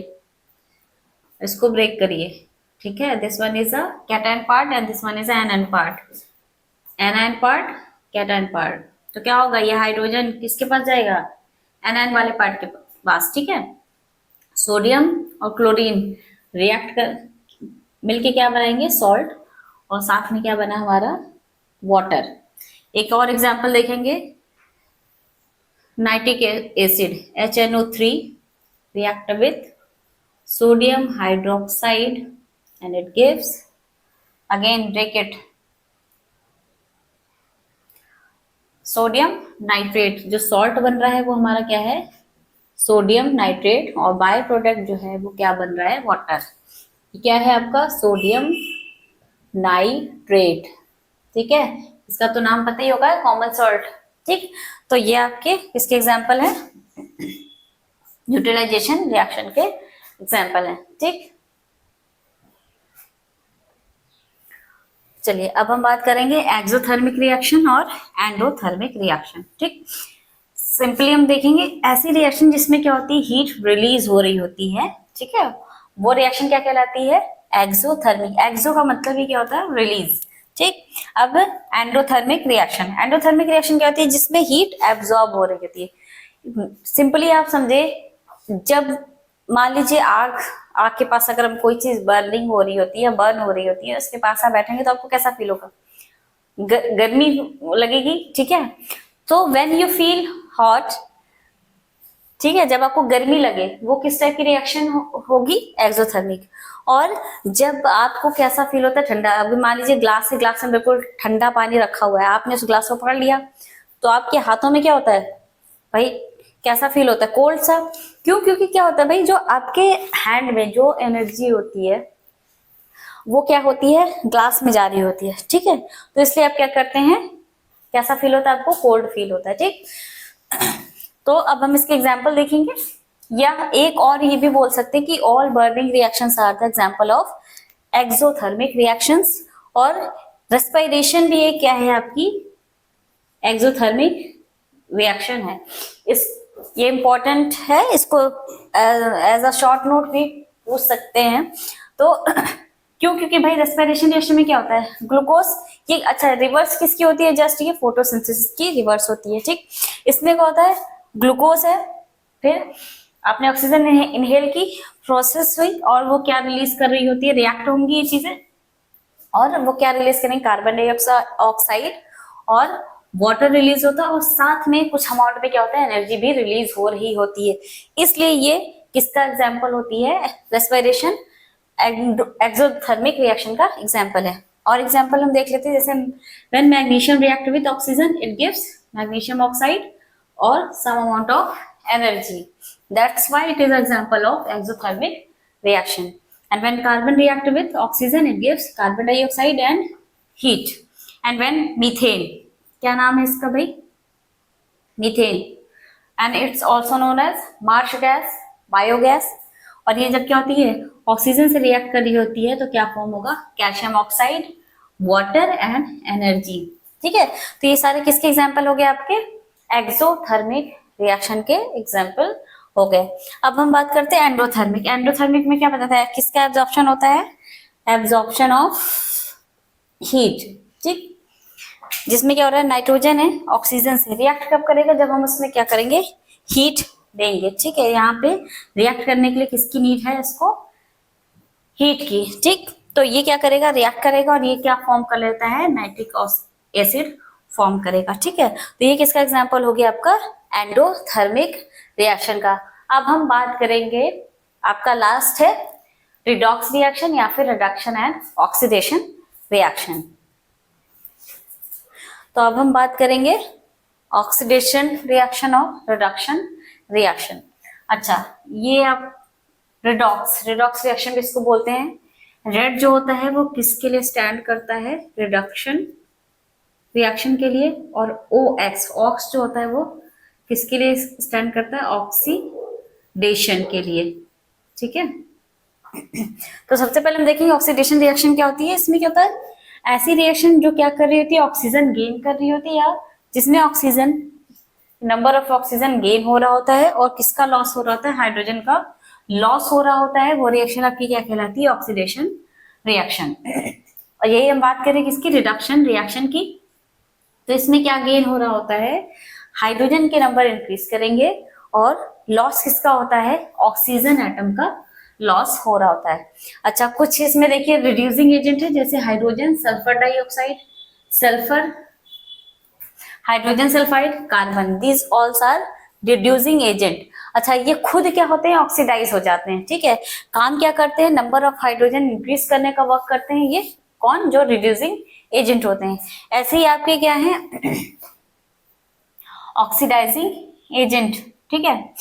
[SPEAKER 1] इसको ब्रेक करिए, ठीक है। This one is a cation part and this one is a anion part, anion part cation part. तो क्या होगा, ये हाइड्रोजन किसके पास जाएगा, एनायन वाले पार्ट के पास, ठीक है। सोडियम और क्लोरीन रिएक्ट कर मिलके क्या बनाएंगे, सॉल्ट, और साथ में क्या बना हमारा, वाटर। एक और एग्जांपल देखेंगे, nitric acid HNO3 react with sodium hydroxide and it gives, again break it, sodium nitrate. जो सॉल्ट बन रहा है वो हमारा क्या है, सोडियम नाइट्रेट, और बाय प्रोडक्ट जो है वो क्या बन रहा है, वाटर। क्या है आपका, सोडियम नाइट्रेट, ठीक है। इसका तो नाम पता ही होगा, कॉमन सॉल्ट, ठीक। तो ये आपके किसके एग्जांपल है, न्यूट्रलाइजेशन रिएक्शन के एग्जाम्पल है। ठीक, चलिए अब हम बात करेंगे एक्सोथर्मिक रिएक्शन और एंडोथर्मिक रिएक्शन। ठीक, सिंपली हम देखेंगे ऐसी रिएक्शन जिसमें क्या होती है, हीट रिलीज हो रही होती है। ठीक है, वो रिएक्शन क्या कहलाती है, एक्सोथर्मिक। एक्सो का मतलब ही क्या होता है, रिलीज। ठीक, अब एंडोथर्मिक रिएक्शन। एंडोथर्मिक रिएक्शन क्या होती है, जिसमें हीट एब्जॉर्ब हो रही होती है। सिंपली आप समझे, जब मान लीजिए आग आग के पास अगर हम कोई चीज बर्निंग हो रही होती है, बर्न हो रही होती है, उसके पास आप बैठेंगे तो आपको कैसा फील होगा, गर्मी लगेगी। ठीक है, तो व्हेन यू फील हॉट, ठीक है, जब आपको गर्मी लगे, वो किस टाइप की रिएक्शन होगी, एक्सोथर्मिक। और जब आपको कैसा फील होता है, ठंडा। अभी मान लीजिए ग्लास में बिल्कुल ठंडा पानी रखा हुआ है, आपने उस ग्लास को पकड़ लिया, तो आपके हाथों में क्या होता है भाई, कैसा फील होता है, कोल्ड सा। क्यों, क्योंकि क्या होता है भाई, जो आपके हैंड में जो एनर्जी होती है वो क्या होती है, ग्लास में जा रही होती है। ठीक है, तो इसलिए आप क्या करते हैं, कैसा फील होता है आपको, कोल्ड फील होता है। ठीक, तो अब हम इसके एग्जाम्पल देखेंगे, या एक और ये भी बोल सकते हैं कि all burning reactions are the example of exothermic reactions. और रेस्पिरेशन भी एक क्या है आपकी, एक्सोथर्मिक रिएक्शन है। इस ये इंपॉर्टेंट है, इसको एज अ शॉर्ट नोट भी पूछ सकते हैं। तो क्यों, क्योंकि भाई रेस्पिरेशन रिएक्शन में क्या होता है, ग्लूकोज, ये अच्छा रिवर्स किसकी होती है, जस्ट ये फोटोसिंथेसिस की रिवर्स होती है। ठीक, इसमें क्या होता है, ग्लूकोज है, फिर आपने ऑक्सीजन इनहेल की, प्रोसेस हुई, और वो क्या रिलीज कर रही होती है, रिएक्ट होंगी ये चीजें, और वो क्या रिलीज करेंगे, कार्बन डाइऑक्साइड और वाटर रिलीज होता है, और साथ में कुछ अमाउंट में क्या होता है, एनर्जी भी रिलीज हो रही होती है। इसलिए ये किसका एग्जाम्पल होती है, रेस्पिरेशन एक्सोथर्मिक रिएक्शन का एग्जाम्पल है। और एग्जाम्पल हम देख लेते हैं, जैसे when magnesium react with oxygen it gives magnesium oxide और some amount of energy, that's why it is example of exothermic reaction. And when carbon react with oxygen, it gives carbon dioxide and heat. And when methane, क्या नाम है इसका भाई, methane, and it's also known as marsh gas, biogas. और ये जब क्या होती है, ऑक्सीजन से रिएक्ट कर रही होती है, तो क्या फॉर्म होगा, calcium oxide, water and energy. ठीक है, तो ये सारे किसके एग्जाम्पल हो गए, आपके एक्सोथर्मिक रिएक्शन के एग्जाम्पल हो गए। अब हम बात करते हैं एंडोथर्मिक। एंडोथर्मिक में क्या बताता है, किसका एब्जॉर्प्शन होता है, एब्जॉर्प्शन ऑफ हीट। ठीक, जिसमें क्या हो रहा है, नाइट्रोजन है ऑक्सीजन से रिएक्ट कब करेगा, जब हम उसमें क्या करेंगे, हीट देंगे। ठीक है, यहाँ पे रिएक्ट करने के लिए किसकी नीड है, इसको हीट की। ठीक, तो ये क्या करेगा, रिएक्ट करेगा, और ये क्या फॉर्म कर लेता है, नाइट्रिक एसिड फॉर्म करेगा। ठीक है, तो ये किसका एग्जाम्पल हो गया, आपका एंडोथर्मिक रिएक्शन का। अब हम बात करेंगे, आपका लास्ट है रिडॉक्स रिएक्शन या फिर रिडक्शन एंड ऑक्सीडेशन रिएक्शन। तो अब हम बात करेंगे ऑक्सीडेशन रिएक्शन और रिडक्शन रिएक्शन। अच्छा, ये आप रिडॉक्स रिएक्शन किसको बोलते हैं, रेड जो होता है वो किसके लिए स्टैंड करता है, रिडक्शन रिएक्शन के लिए, और ऑक्स जो होता है वो किसके लिए स्टैंड करता है, ऑक्सीडेशन के लिए। ठीक है, तो सबसे पहले हम देखेंगे ऑक्सीडेशन रिएक्शन क्या होती है। इसमें क्या होता है, ऐसी रिएक्शन जो क्या कर रही होती है, ऑक्सीजन गेन कर रही होती है, या जिसमें oxygen number of oxygen gain हो रहा होता है और किसका लॉस हो रहा होता है, हाइड्रोजन का लॉस हो रहा होता है। वो रिएक्शन आपकी क्या कहलाती है, ऑक्सीडेशन रिएक्शन। और यही हम बात करें किसकी, रिडक्शन रिएक्शन की। तो इसमें क्या गेन हो रहा होता है, हाइड्रोजन के नंबर इंक्रीज करेंगे, और लॉस किसका होता है, ऑक्सीजन एटम का लॉस हो रहा होता है। अच्छा, कुछ इसमें देखिए रिड्यूसिंग एजेंट है, जैसे hydrogen sulphur dioxide, sulphur, hydrogen sulphide, carbon, these also are reducing agent. अच्छा, ये खुद क्या होते हैं, ऑक्सीडाइज हो जाते हैं। ठीक है, काम क्या करते हैं, नंबर ऑफ हाइड्रोजन इंक्रीज करने का वर्क करते हैं, ये कौन, जो रिड्यूसिंग एजेंट होते हैं। ऐसे ही आपके क्या है, ऑक्सीडाइजिंग एजेंट। ठीक है,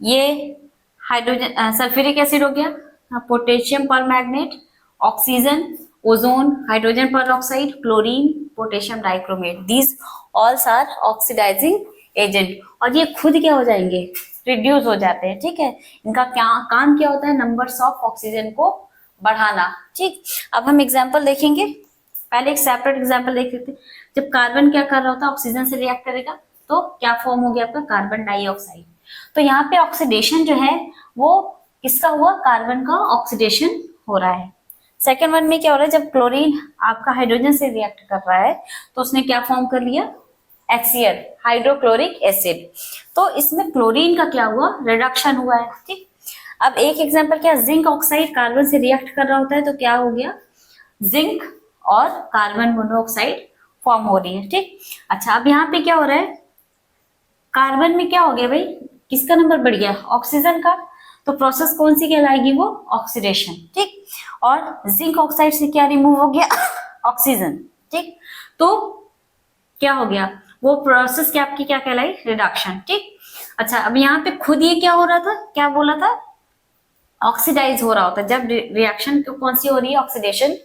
[SPEAKER 1] ये हाइड्रोजन सल्फ्यूरिक एसिड हो गया, potassium permanganate, oxygen, ozone, hydrogen peroxide, chlorine, potassium dichromate, these also are oxidising agent. और ये खुद क्या हो जाएंगे, रिड्यूस हो जाते हैं, ठीक है। इनका क्या काम क्या होता है, नंबर्स ऑफ ऑक्सीजन को बढ़ाना, ठीक। अब हम एग्जाम्पल देखेंगे, पहले एक सेपरेट एग्जाम्पल देख लेते हैं। जब कार्बन क्या कर रहा होता है, ऑक्सीजन से रिएक्ट करेगा तो क्या फॉर्म हो गया आपका, कार्बन डाइऑक्साइड। तो यहाँ पे ऑक्सीडेशन जो है वो किसका हुआ, कार्बन का ऑक्सीडेशन हो रहा है। सेकेंड वन में क्या हो रहा है, जब क्लोरीन आपका हाइड्रोजन से रिएक्ट कर रहा है तो उसने क्या फॉर्म कर लिया, HCl, हाइड्रोक्लोरिक एसिड। तो इसमें क्लोरीन का क्या हुआ, रिडक्शन हुआ है, ठीक। अब एक एग्जांपल क्या, जिंक ऑक्साइड कार्बन से रिएक्ट कर रहा होता है तो क्या हो गया, जिंक और कार्बन मोनोऑक्साइड फॉर्म हो रही है, ठीक। अच्छा, अब यहाँ पे क्या हो रहा है, कार्बन में क्या हो गया भाई, किसका नंबर बढ़ गया, ऑक्सीजन का। तो प्रोसेस कौन सी कहलाएगी, वो ऑक्सीडेशन, ठीक। और जिंक ऑक्साइड से क्या रिमूव हो गया, ऑक्सीजन, ठीक। तो क्या हो गया, वो प्रोसेस क्या आपकी क्या कहलाई, रिडक्शन, ठीक। अच्छा, अब यहाँ पे खुद ये क्या हो रहा था, क्या बोला था, ऑक्सीडाइज हो रहा होता है। जब रिएक्शन कौन सी हो रही है, ऑक्सीडेशन,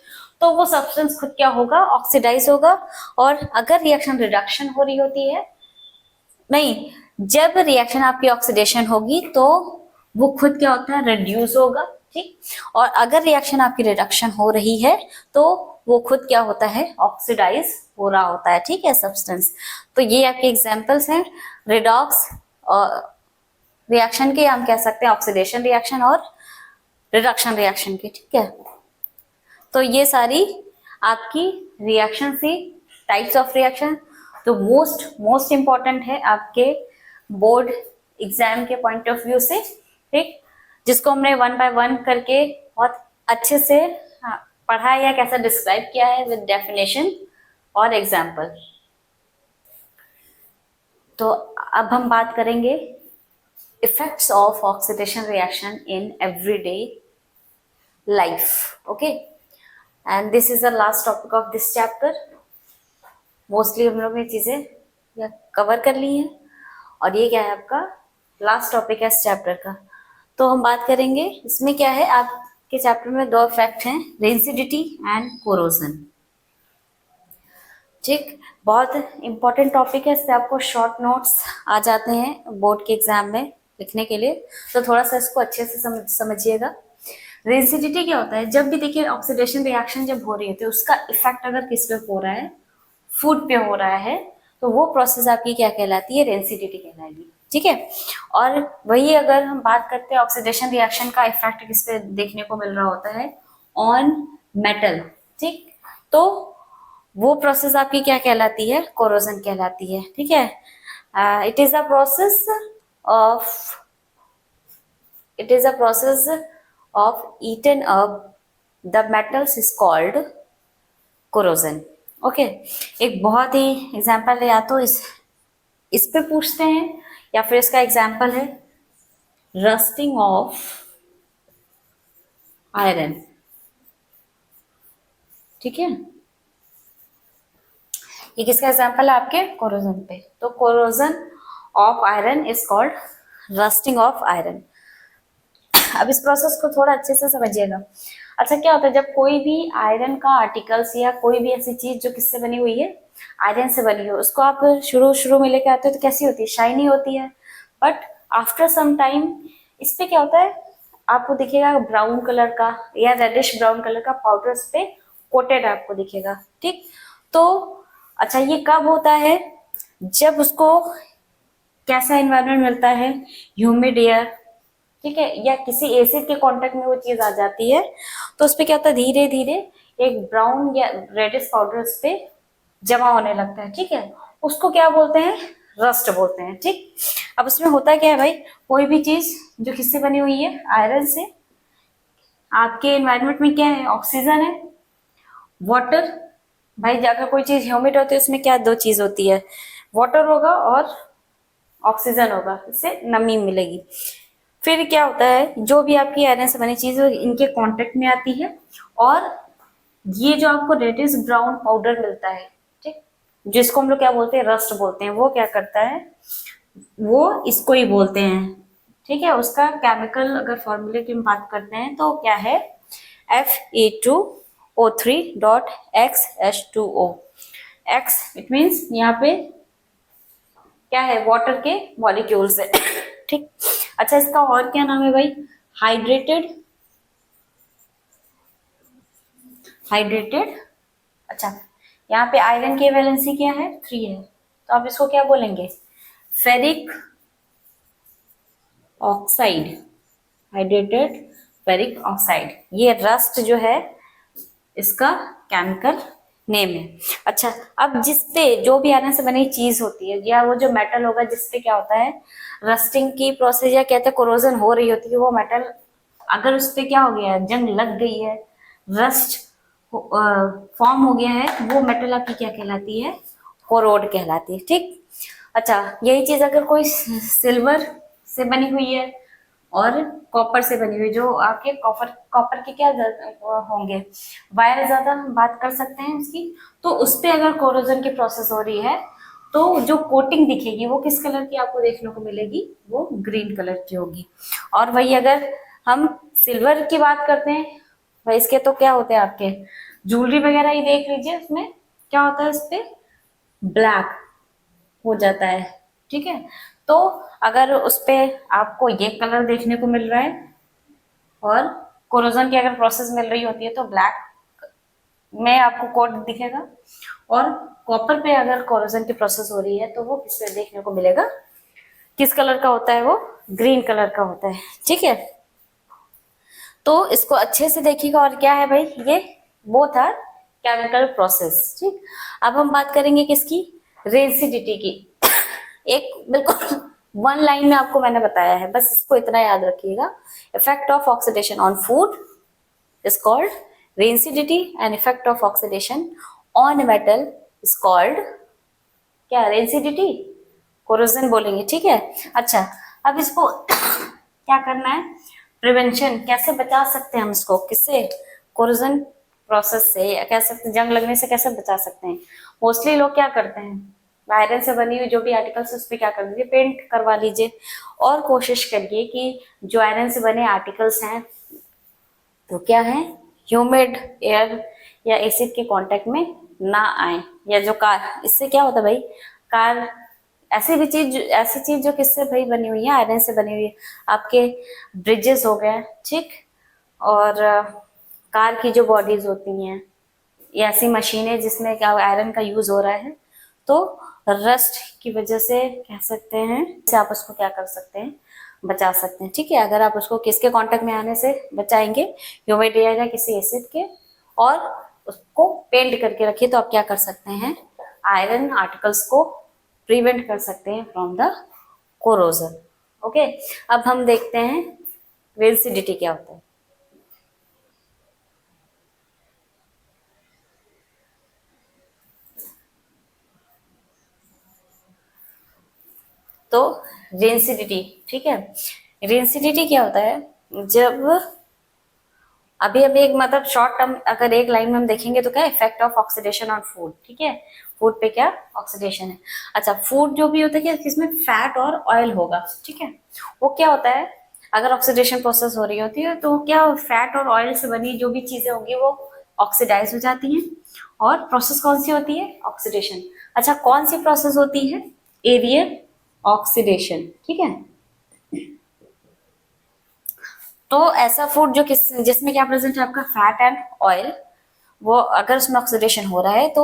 [SPEAKER 1] तो वो सब्सटेंस खुद क्या होगा, ऑक्सीडाइज होगा। और अगर रिएक्शन रिडक्शन हो रही होती है, नहीं, जब रिएक्शन आपकी ऑक्सीडेशन होगी तो वो खुद क्या होता है, रिड्यूस होगा, ठीक। और अगर रिएक्शन आपकी रिडक्शन हो रही है तो वो खुद क्या होता है, ऑक्सीडाइज हो रहा होता है, ठीक है, सब्सटेंस। तो ये आपके एग्जांपल्स हैं रिडॉक्स रिएक्शन के, हम कह सकते हैं ऑक्सीडेशन रिएक्शन और रिडक्शन रिएक्शन की, ठीक है। तो ये सारी आपकी रिएक्शन सी टाइप्स ऑफ रिएक्शन, तो मोस्ट इंपॉर्टेंट है आपके बोर्ड एग्जाम के पॉइंट ऑफ व्यू से, ठीक, जिसको हमने वन बाय वन करके बहुत अच्छे से पढ़ा है या कैसा डिस्क्राइब किया है विद डेफिनेशन और एग्जाम्पल। तो अब हम बात करेंगे effects of oxidation reaction in everyday life, okay. And this is the last topic of this chapter. Mostly हम लोग ने चीजें कवर कर ली हैं और ये क्या है, आपका लास्ट टॉपिक है इस चैप्टर का। तो हम बात करेंगे इसमें क्या है, आपके चैप्टर में दो इफेक्ट हैं, रेंसिडिटी एंड कोरोजन, ठीक। बहुत इंपॉर्टेंट टॉपिक है, इससे आपको शॉर्ट नोट्स आ जाते हैं बोर्ड के एग्जाम में लिखने के लिए, तो थोड़ा सा इसको अच्छे से समझिएगा। रेंसिडिटी क्या होता है, जब भी देखिए ऑक्सीडेशन रिएक्शन जब हो रही है तो उसका इफेक्ट अगर किस पे हो रहा है, फूड पे हो रहा है, तो वो प्रोसेस आपकी क्या कहलाती है, रेंसिडिटी कहलाएगी, ठीक है। और वही अगर हम बात करते हैं ऑक्सीडेशन रिएक्शन का इफेक्ट किस पे देखने को मिल रहा होता है, ऑन मेटल, ठीक, तो वो प्रोसेस आपकी क्या कहलाती है, कोरोजन कहलाती है, ठीक है। It is a process of eaten up the metals is called corrosion, okay. एक बहुत ही एग्जाम्पल है, या तो इस पे पूछते हैं या फिर इसका एग्जाम्पल है रस्टिंग ऑफ आयरन, ठीक है। ये किसका एग्जाम्पल है, आपके कोरोजन पे। तो corrosion of iron is called rusting of iron. अब इस प्रोसेस को थोड़ा अच्छे से समझिएगा। अच्छा, क्या होता है जब कोई भी आयरन का आर्टिकल्स या कोई भी ऐसी चीज जो किससे बनी हुई है, आयरन से बनी हो, उसको आप शुरू में लेके आते हो तो कैसी होती है, शाइनी होती है। बट आफ्टर सम टाइम इस पे क्या होता है, आपको दिखेगा ब्राउन कलर का या रेडिश ब्राउन कलर का पाउडर इस पे कोटेड आपको दिखेगा, ठीक। तो अच्छा, ये कब होता है, जब उसको कैसा एनवायरनमेंट मिलता है, ह्यूमिड एयर, ठीक है, या किसी एसिड के कांटेक्ट में वो चीज आ जाती है, तो उस पे क्या होता है, धीरे धीरे एक ब्राउन या रेडिश पाउडर उस पे जमा होने लगता है, ठीक है। उसको क्या बोलते हैं, रस्ट बोलते हैं, ठीक। अब उसमें होता क्या है भाई, कोई भी चीज जो किससे बनी हुई है, आयरन से, आपके एनवायरनमेंट में क्या है, ऑक्सीजन है, वाटर। भाई अगर कोई चीज ह्यूमिड होती है उसमें क्या दो चीज होती है, वाटर होगा और ऑक्सीजन होगा, इससे नमी मिलेगी। फिर क्या होता है, जो भी आपकी आयरन से बनी चीज इनके कांटेक्ट में आती है और ये जो आपको रेडिश ब्राउन पाउडर मिलता है, ठीक, जिसको हम लोग क्या बोलते हैं, रस्ट बोलते हैं, वो क्या करता है, वो इसको ही बोलते हैं, ठीक है। उसका केमिकल अगर फॉर्मूले की हम बात करते हैं तो क्या है, Fe2O3.XH2O। X इट मीन्स यहाँ पे क्या है, वाटर के मॉलिक्यूल्स है, ठीक। अच्छा, इसका और क्या नाम है भाई? Hydrated, hydrated. अच्छा, यहाँ पे आयरन की वैलेंसी क्या है? 3 है, तो आप इसको क्या बोलेंगे? Ferric oxide, hydrated ferric oxide. ये रस्ट जो है इसका केमिकल नेम है। अच्छा, अब जिसपे जो भी आयरन से बनी चीज होती है या वो जो मेटल होगा जिसपे क्या होता है रस्टिंग की प्रोसेस या कहते हैं कोरोजन हो रही होती है, वो मेटल अगर उस पे क्या हो गया है, जंग लग गई है, रस्ट फॉर्म हो गया है, वो मेटल आपकी क्या कहलाती है? कोरोड कहलाती है। ठीक। अच्छा, यही चीज अगर कोई सिल्वर से बनी हुई है और कॉपर से बनी हुई, जो आपके कॉपर कॉपर के क्या होंगे, वायर ज्यादा बात कर सकते हैं उसकी, तो उस पे अगर कोरोजन की प्रोसेस हो रही है तो जो कोटिंग दिखेगी वो किस कलर की आपको देखने को मिलेगी? वो ग्रीन कलर की होगी। और वही अगर हम सिल्वर की बात करते हैं भाई, इसके तो क्या होते हैं आपके ज्वेलरी वगैरह ही देख लीजिए, उसमें क्या होता है, इस पे ब्लैक हो जाता है। ठीक है, तो अगर उस पे आपको ये कलर देखने को मिल रहा है और कोरोजन की अगर प्रोसेस मिल रही होती है तो ब्लैक में आपको कोड दिखेगा, और कॉपर पे अगर कोरोजन की प्रोसेस हो रही है तो वो किस पे देखने को मिलेगा? किस कलर का होता है वो? ग्रीन कलर का होता है। ठीक है, तो इसको अच्छे से देखिएगा। और क्या है भाई, ये बोथ आर केमिकल प्रोसेस। ठीक, अब हम बात करेंगे किसकी? रेंसिडिटी की। एक बिल्कुल वन लाइन में आपको मैंने बताया है, बस इसको इतना याद रखिएगा। Effect of oxidation on food is called rancidity and effect of oxidation on a metal is called क्या? rancidity, corrosion बोलेंगे। ठीक है। अच्छा, अब इसको क्या करना है? प्रिवेंशन, कैसे बचा सकते हैं हम इसको? किससे? कोरोजन प्रोसेस से, या कह सकते हैं जंग लगने से कैसे बचा सकते हैं? मोस्टली लोग क्या करते हैं, आयरन से बनी हुई जो भी आर्टिकल्स उस पर क्या कर दीजिए, पेंट करवा लीजिए। और कोशिश करिए कि जो आयरन से बने आर्टिकल्स हैं तो क्या है, ह्यूमिड एयर या एसिड के कांटेक्ट में ना आए। या जो कार, इससे क्या होता है भाई, कार ऐसी भी चीज, ऐसी चीज जो किससे भाई बनी हुई है? आयरन से बनी हुई है। आपके ब्रिजेस हो गए, ठीक, और कार की जो बॉडीज होती हैं, ये ऐसी मशीनें जिसमें क्या आयरन का यूज हो रहा है, तो रस्ट की वजह से कह सकते हैं से आप उसको क्या कर सकते हैं? बचा सकते हैं। ठीक है, अगर आप उसको किसके कांटेक्ट में आने से बचाएंगे? ह्यूमिड एयर या किसी एसिड के, और उसको पेंट करके रखिए, तो आप क्या कर सकते हैं? आयरन आर्टिकल्स को प्रिवेंट कर सकते हैं फ्रॉम द कोरोजन। ओके, अब हम देखते हैं रेंसिडिटी क्या होता है। तो रेंसिडिटी, ठीक है, रेंसिडिटी क्या होता है? जब अभी अभी एक मतलब शॉर्ट टर्म अगर एक लाइन में हम देखेंगे तो क्या? Effect of oxidation on food. ठीक है, फूड पे क्या ऑक्सीडेशन है? अच्छा, फूड जो भी होता है कि इसमें फैट और ऑयल होगा। ठीक है, वो क्या होता है, अगर ऑक्सीडेशन प्रोसेस हो रही होती है तो क्या फैट और ऑयल से बनी जो भी चीजें होंगी वो ऑक्सीडाइज हो जाती हैं। और प्रोसेस कौन सी होती है? ऑक्सीडेशन। अच्छा, कौन सी प्रोसेस होती है? Aerial oxidation. ठीक है, तो ऐसा फूड जो किस जिसमें क्या प्रेजेंट है? आपका फैट एंड ऑयल, वो अगर उसमें ऑक्सीडेशन हो रहा है तो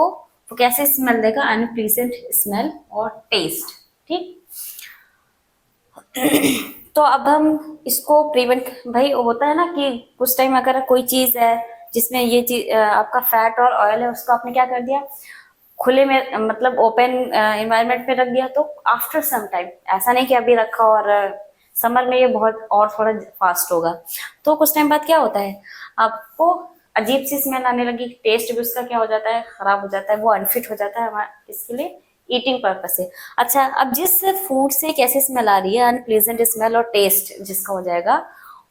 [SPEAKER 1] वो कैसे स्मेल देगा? अनप्लीजेंट स्मेल और टेस्ट। ठीक, तो अब हम इसको प्रिवेंट, भाई होता है ना कि कुछ टाइम अगर कोई चीज है जिसमें ये चीज आपका फैट और ऑयल है, उसको आपने क्या कर दिया? खुले में मतलब ओपन एनवायरनमेंट में रख दिया, तो आफ्टर सम टाइम, ऐसा नहीं कि अभी रखा और समर में ये बहुत और थोड़ा फास्ट होगा, तो कुछ टाइम बाद क्या होता है, आपको अजीब सी स्मेल आने लगी, टेस्ट भी उसका क्या हो जाता है? खराब हो जाता है, वो अनफिट हो जाता है हमारे इसके लिए, ईटिंग पर्पज से। अच्छा, अब जिस फूड से कैसे स्मेल आ रही है, अनप्लेजेंट स्मेल और टेस्ट जिसका हो जाएगा,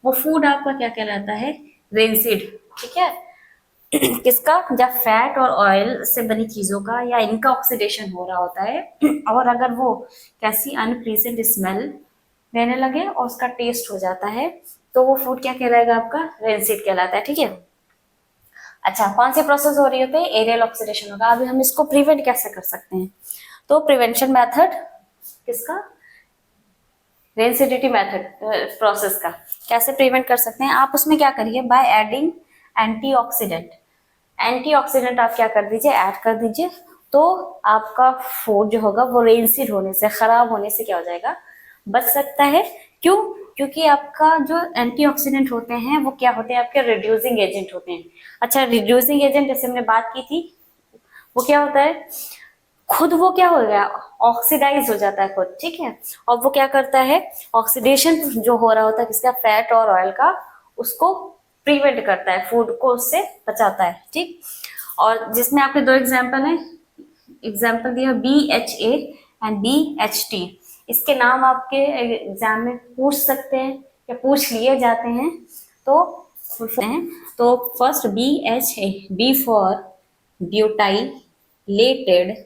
[SPEAKER 1] वो फूड आपका क्या कहलाता है? रेंसिड। ठीक है, किसका? जब फैट और ऑयल से बनी चीजों का या इनका ऑक्सीडेशन हो रहा होता है और अगर वो कैसी अनप्लीजेंट स्मेल देने लगे और उसका टेस्ट हो जाता है, तो वो फूड क्या कहलाएगा? आपका रेंसिड कहलाता है। ठीक है, अच्छा, कौन सी प्रोसेस हो रही होती है? एरियल ऑक्सीडेशन होगा। अभी हम इसको प्रिवेंट कैसे कर सकते हैं? तो प्रिवेंशन मेथड किसका? रेंसिडिटी मेथड प्रोसेस का कैसे प्रिवेंट कर सकते हैं आप, उसमें क्या करिए, बाय एडिंग एंटीऑक्सीडेंट। एंटीऑक्सीडेंट आप क्या कर दीजिए, ऐड कर दीजिए, तो आपका फूड जो होगा वो रेंसिड होने से, खराब होने से क्या हो जाएगा, बच सकता है। क्यों? क्योंकि आपका जो एंटीऑक्सीडेंट होते हैं वो क्या होते हैं, आपके रिड्यूसिंग एजेंट होते हैं। अच्छा, रिड्यूसिंग एजेंट जैसे हमने बात की थी, वो क्या होता है, खुद वो क्या हो गया, ऑक्सीडाइज हो जाता है खुद, ठीक है। और वो क्या करता है, ऑक्सीडेशन जो हो रहा होता है किसका, फैट और ऑयल का, उसको प्रिवेंट करता है, फूड को उससे बचाता है, ठीक। और जिसमें आपके दो एग्जाम्पल हैं, एग्जाम्पल दिया BHA एंड BHT। इसके नाम आपके एग्जाम में पूछ सकते हैं या पूछ लिए जाते हैं, तो first BHA, B for butylated,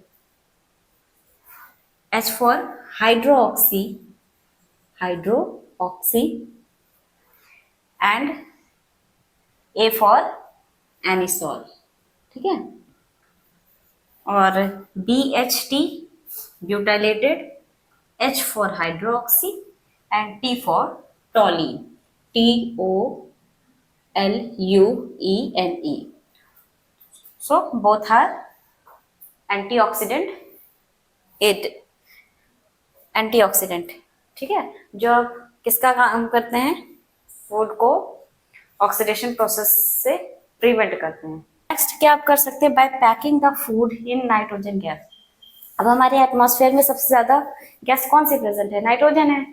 [SPEAKER 1] H for hydroxy and A for anisole, ठीक है। और BHT butylated, H for hydroxy and T for toluene, TOLUENE. So both are antioxidant, ठीक है, जो किसका काम करते हैं, फूड को ऑक्सीडेशन प्रोसेस से प्रिवेंट करते हैं। नेक्स्ट क्या आप कर सकते हैं, by packing the food in nitrogen gas. अब हमारे एटमॉस्फेयर में सबसे ज्यादा गैस कौन सी प्रेजेंट है, नाइट्रोजन है,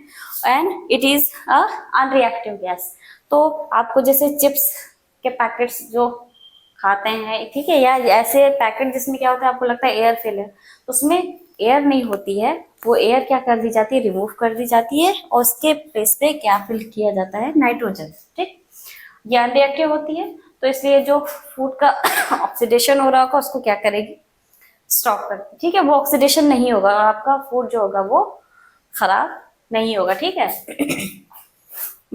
[SPEAKER 1] and it is a unreactive gas. तो आपको जैसे चिप्स के पैकेट्स जो खाते हैं, ठीक है, या ऐसे पैकेट जिसमें क्या होता है, आपको लगता है एयर फिल है, तो उसमें एयर नहीं होती है, वो एयर क्या कर दी जाती है, रिमूव कर दी जाती है, और उसके प्लेस पे क्या फिल किया जाता है, नाइट्रोजन, ठीक। ये अनरिएक्टिव होती है, तो इसलिए जो फूड का ऑक्सीडेशन हो रहा होगा उसको क्या करेगी, स्टॉप कर, ठीक है, वो ऑक्सीडेशन नहीं होगा और आपका फूड जो होगा वो खराब नहीं होगा, ठीक है।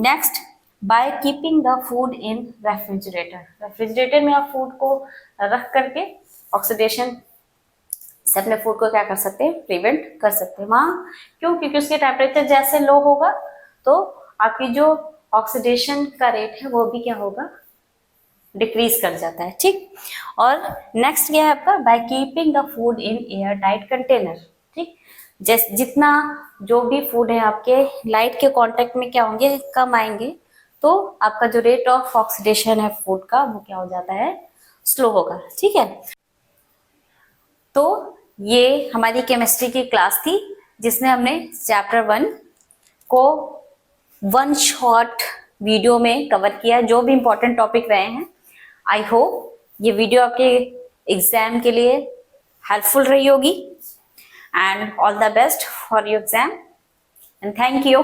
[SPEAKER 1] Next, by keeping the food in refrigerator. Refrigerator में आप फूड को रख करके ऑक्सीडेशन से अपने फूड को क्या कर सकते हैं, प्रिवेंट कर सकते हैं वहां। क्यों? क्योंकि उसके टेम्परेचर जैसे लो होगा तो आपकी जो ऑक्सीडेशन का रेट है वो भी क्या होगा, डिक्रीज कर जाता है, ठीक। और नेक्स्ट क्या है आपका, by keeping the food in air tight container, ठीक। जितना जो भी फूड है आपके लाइट के कांटेक्ट में क्या होंगे, कम आएंगे, तो आपका जो रेट ऑफ ऑक्सीडेशन है फूड का वो क्या हो जाता है, स्लो होगा, ठीक है। तो ये हमारी केमिस्ट्री की क्लास थी जिसमें हमने चैप्टर 1 को वन शॉर्ट वीडियो में कवर किया, जो भी इंपॉर्टेंट टॉपिक रहे हैं। आई होप ये वीडियो आपके एग्जाम के लिए हेल्पफुल रही होगी, and all the best for your exam, and thank you.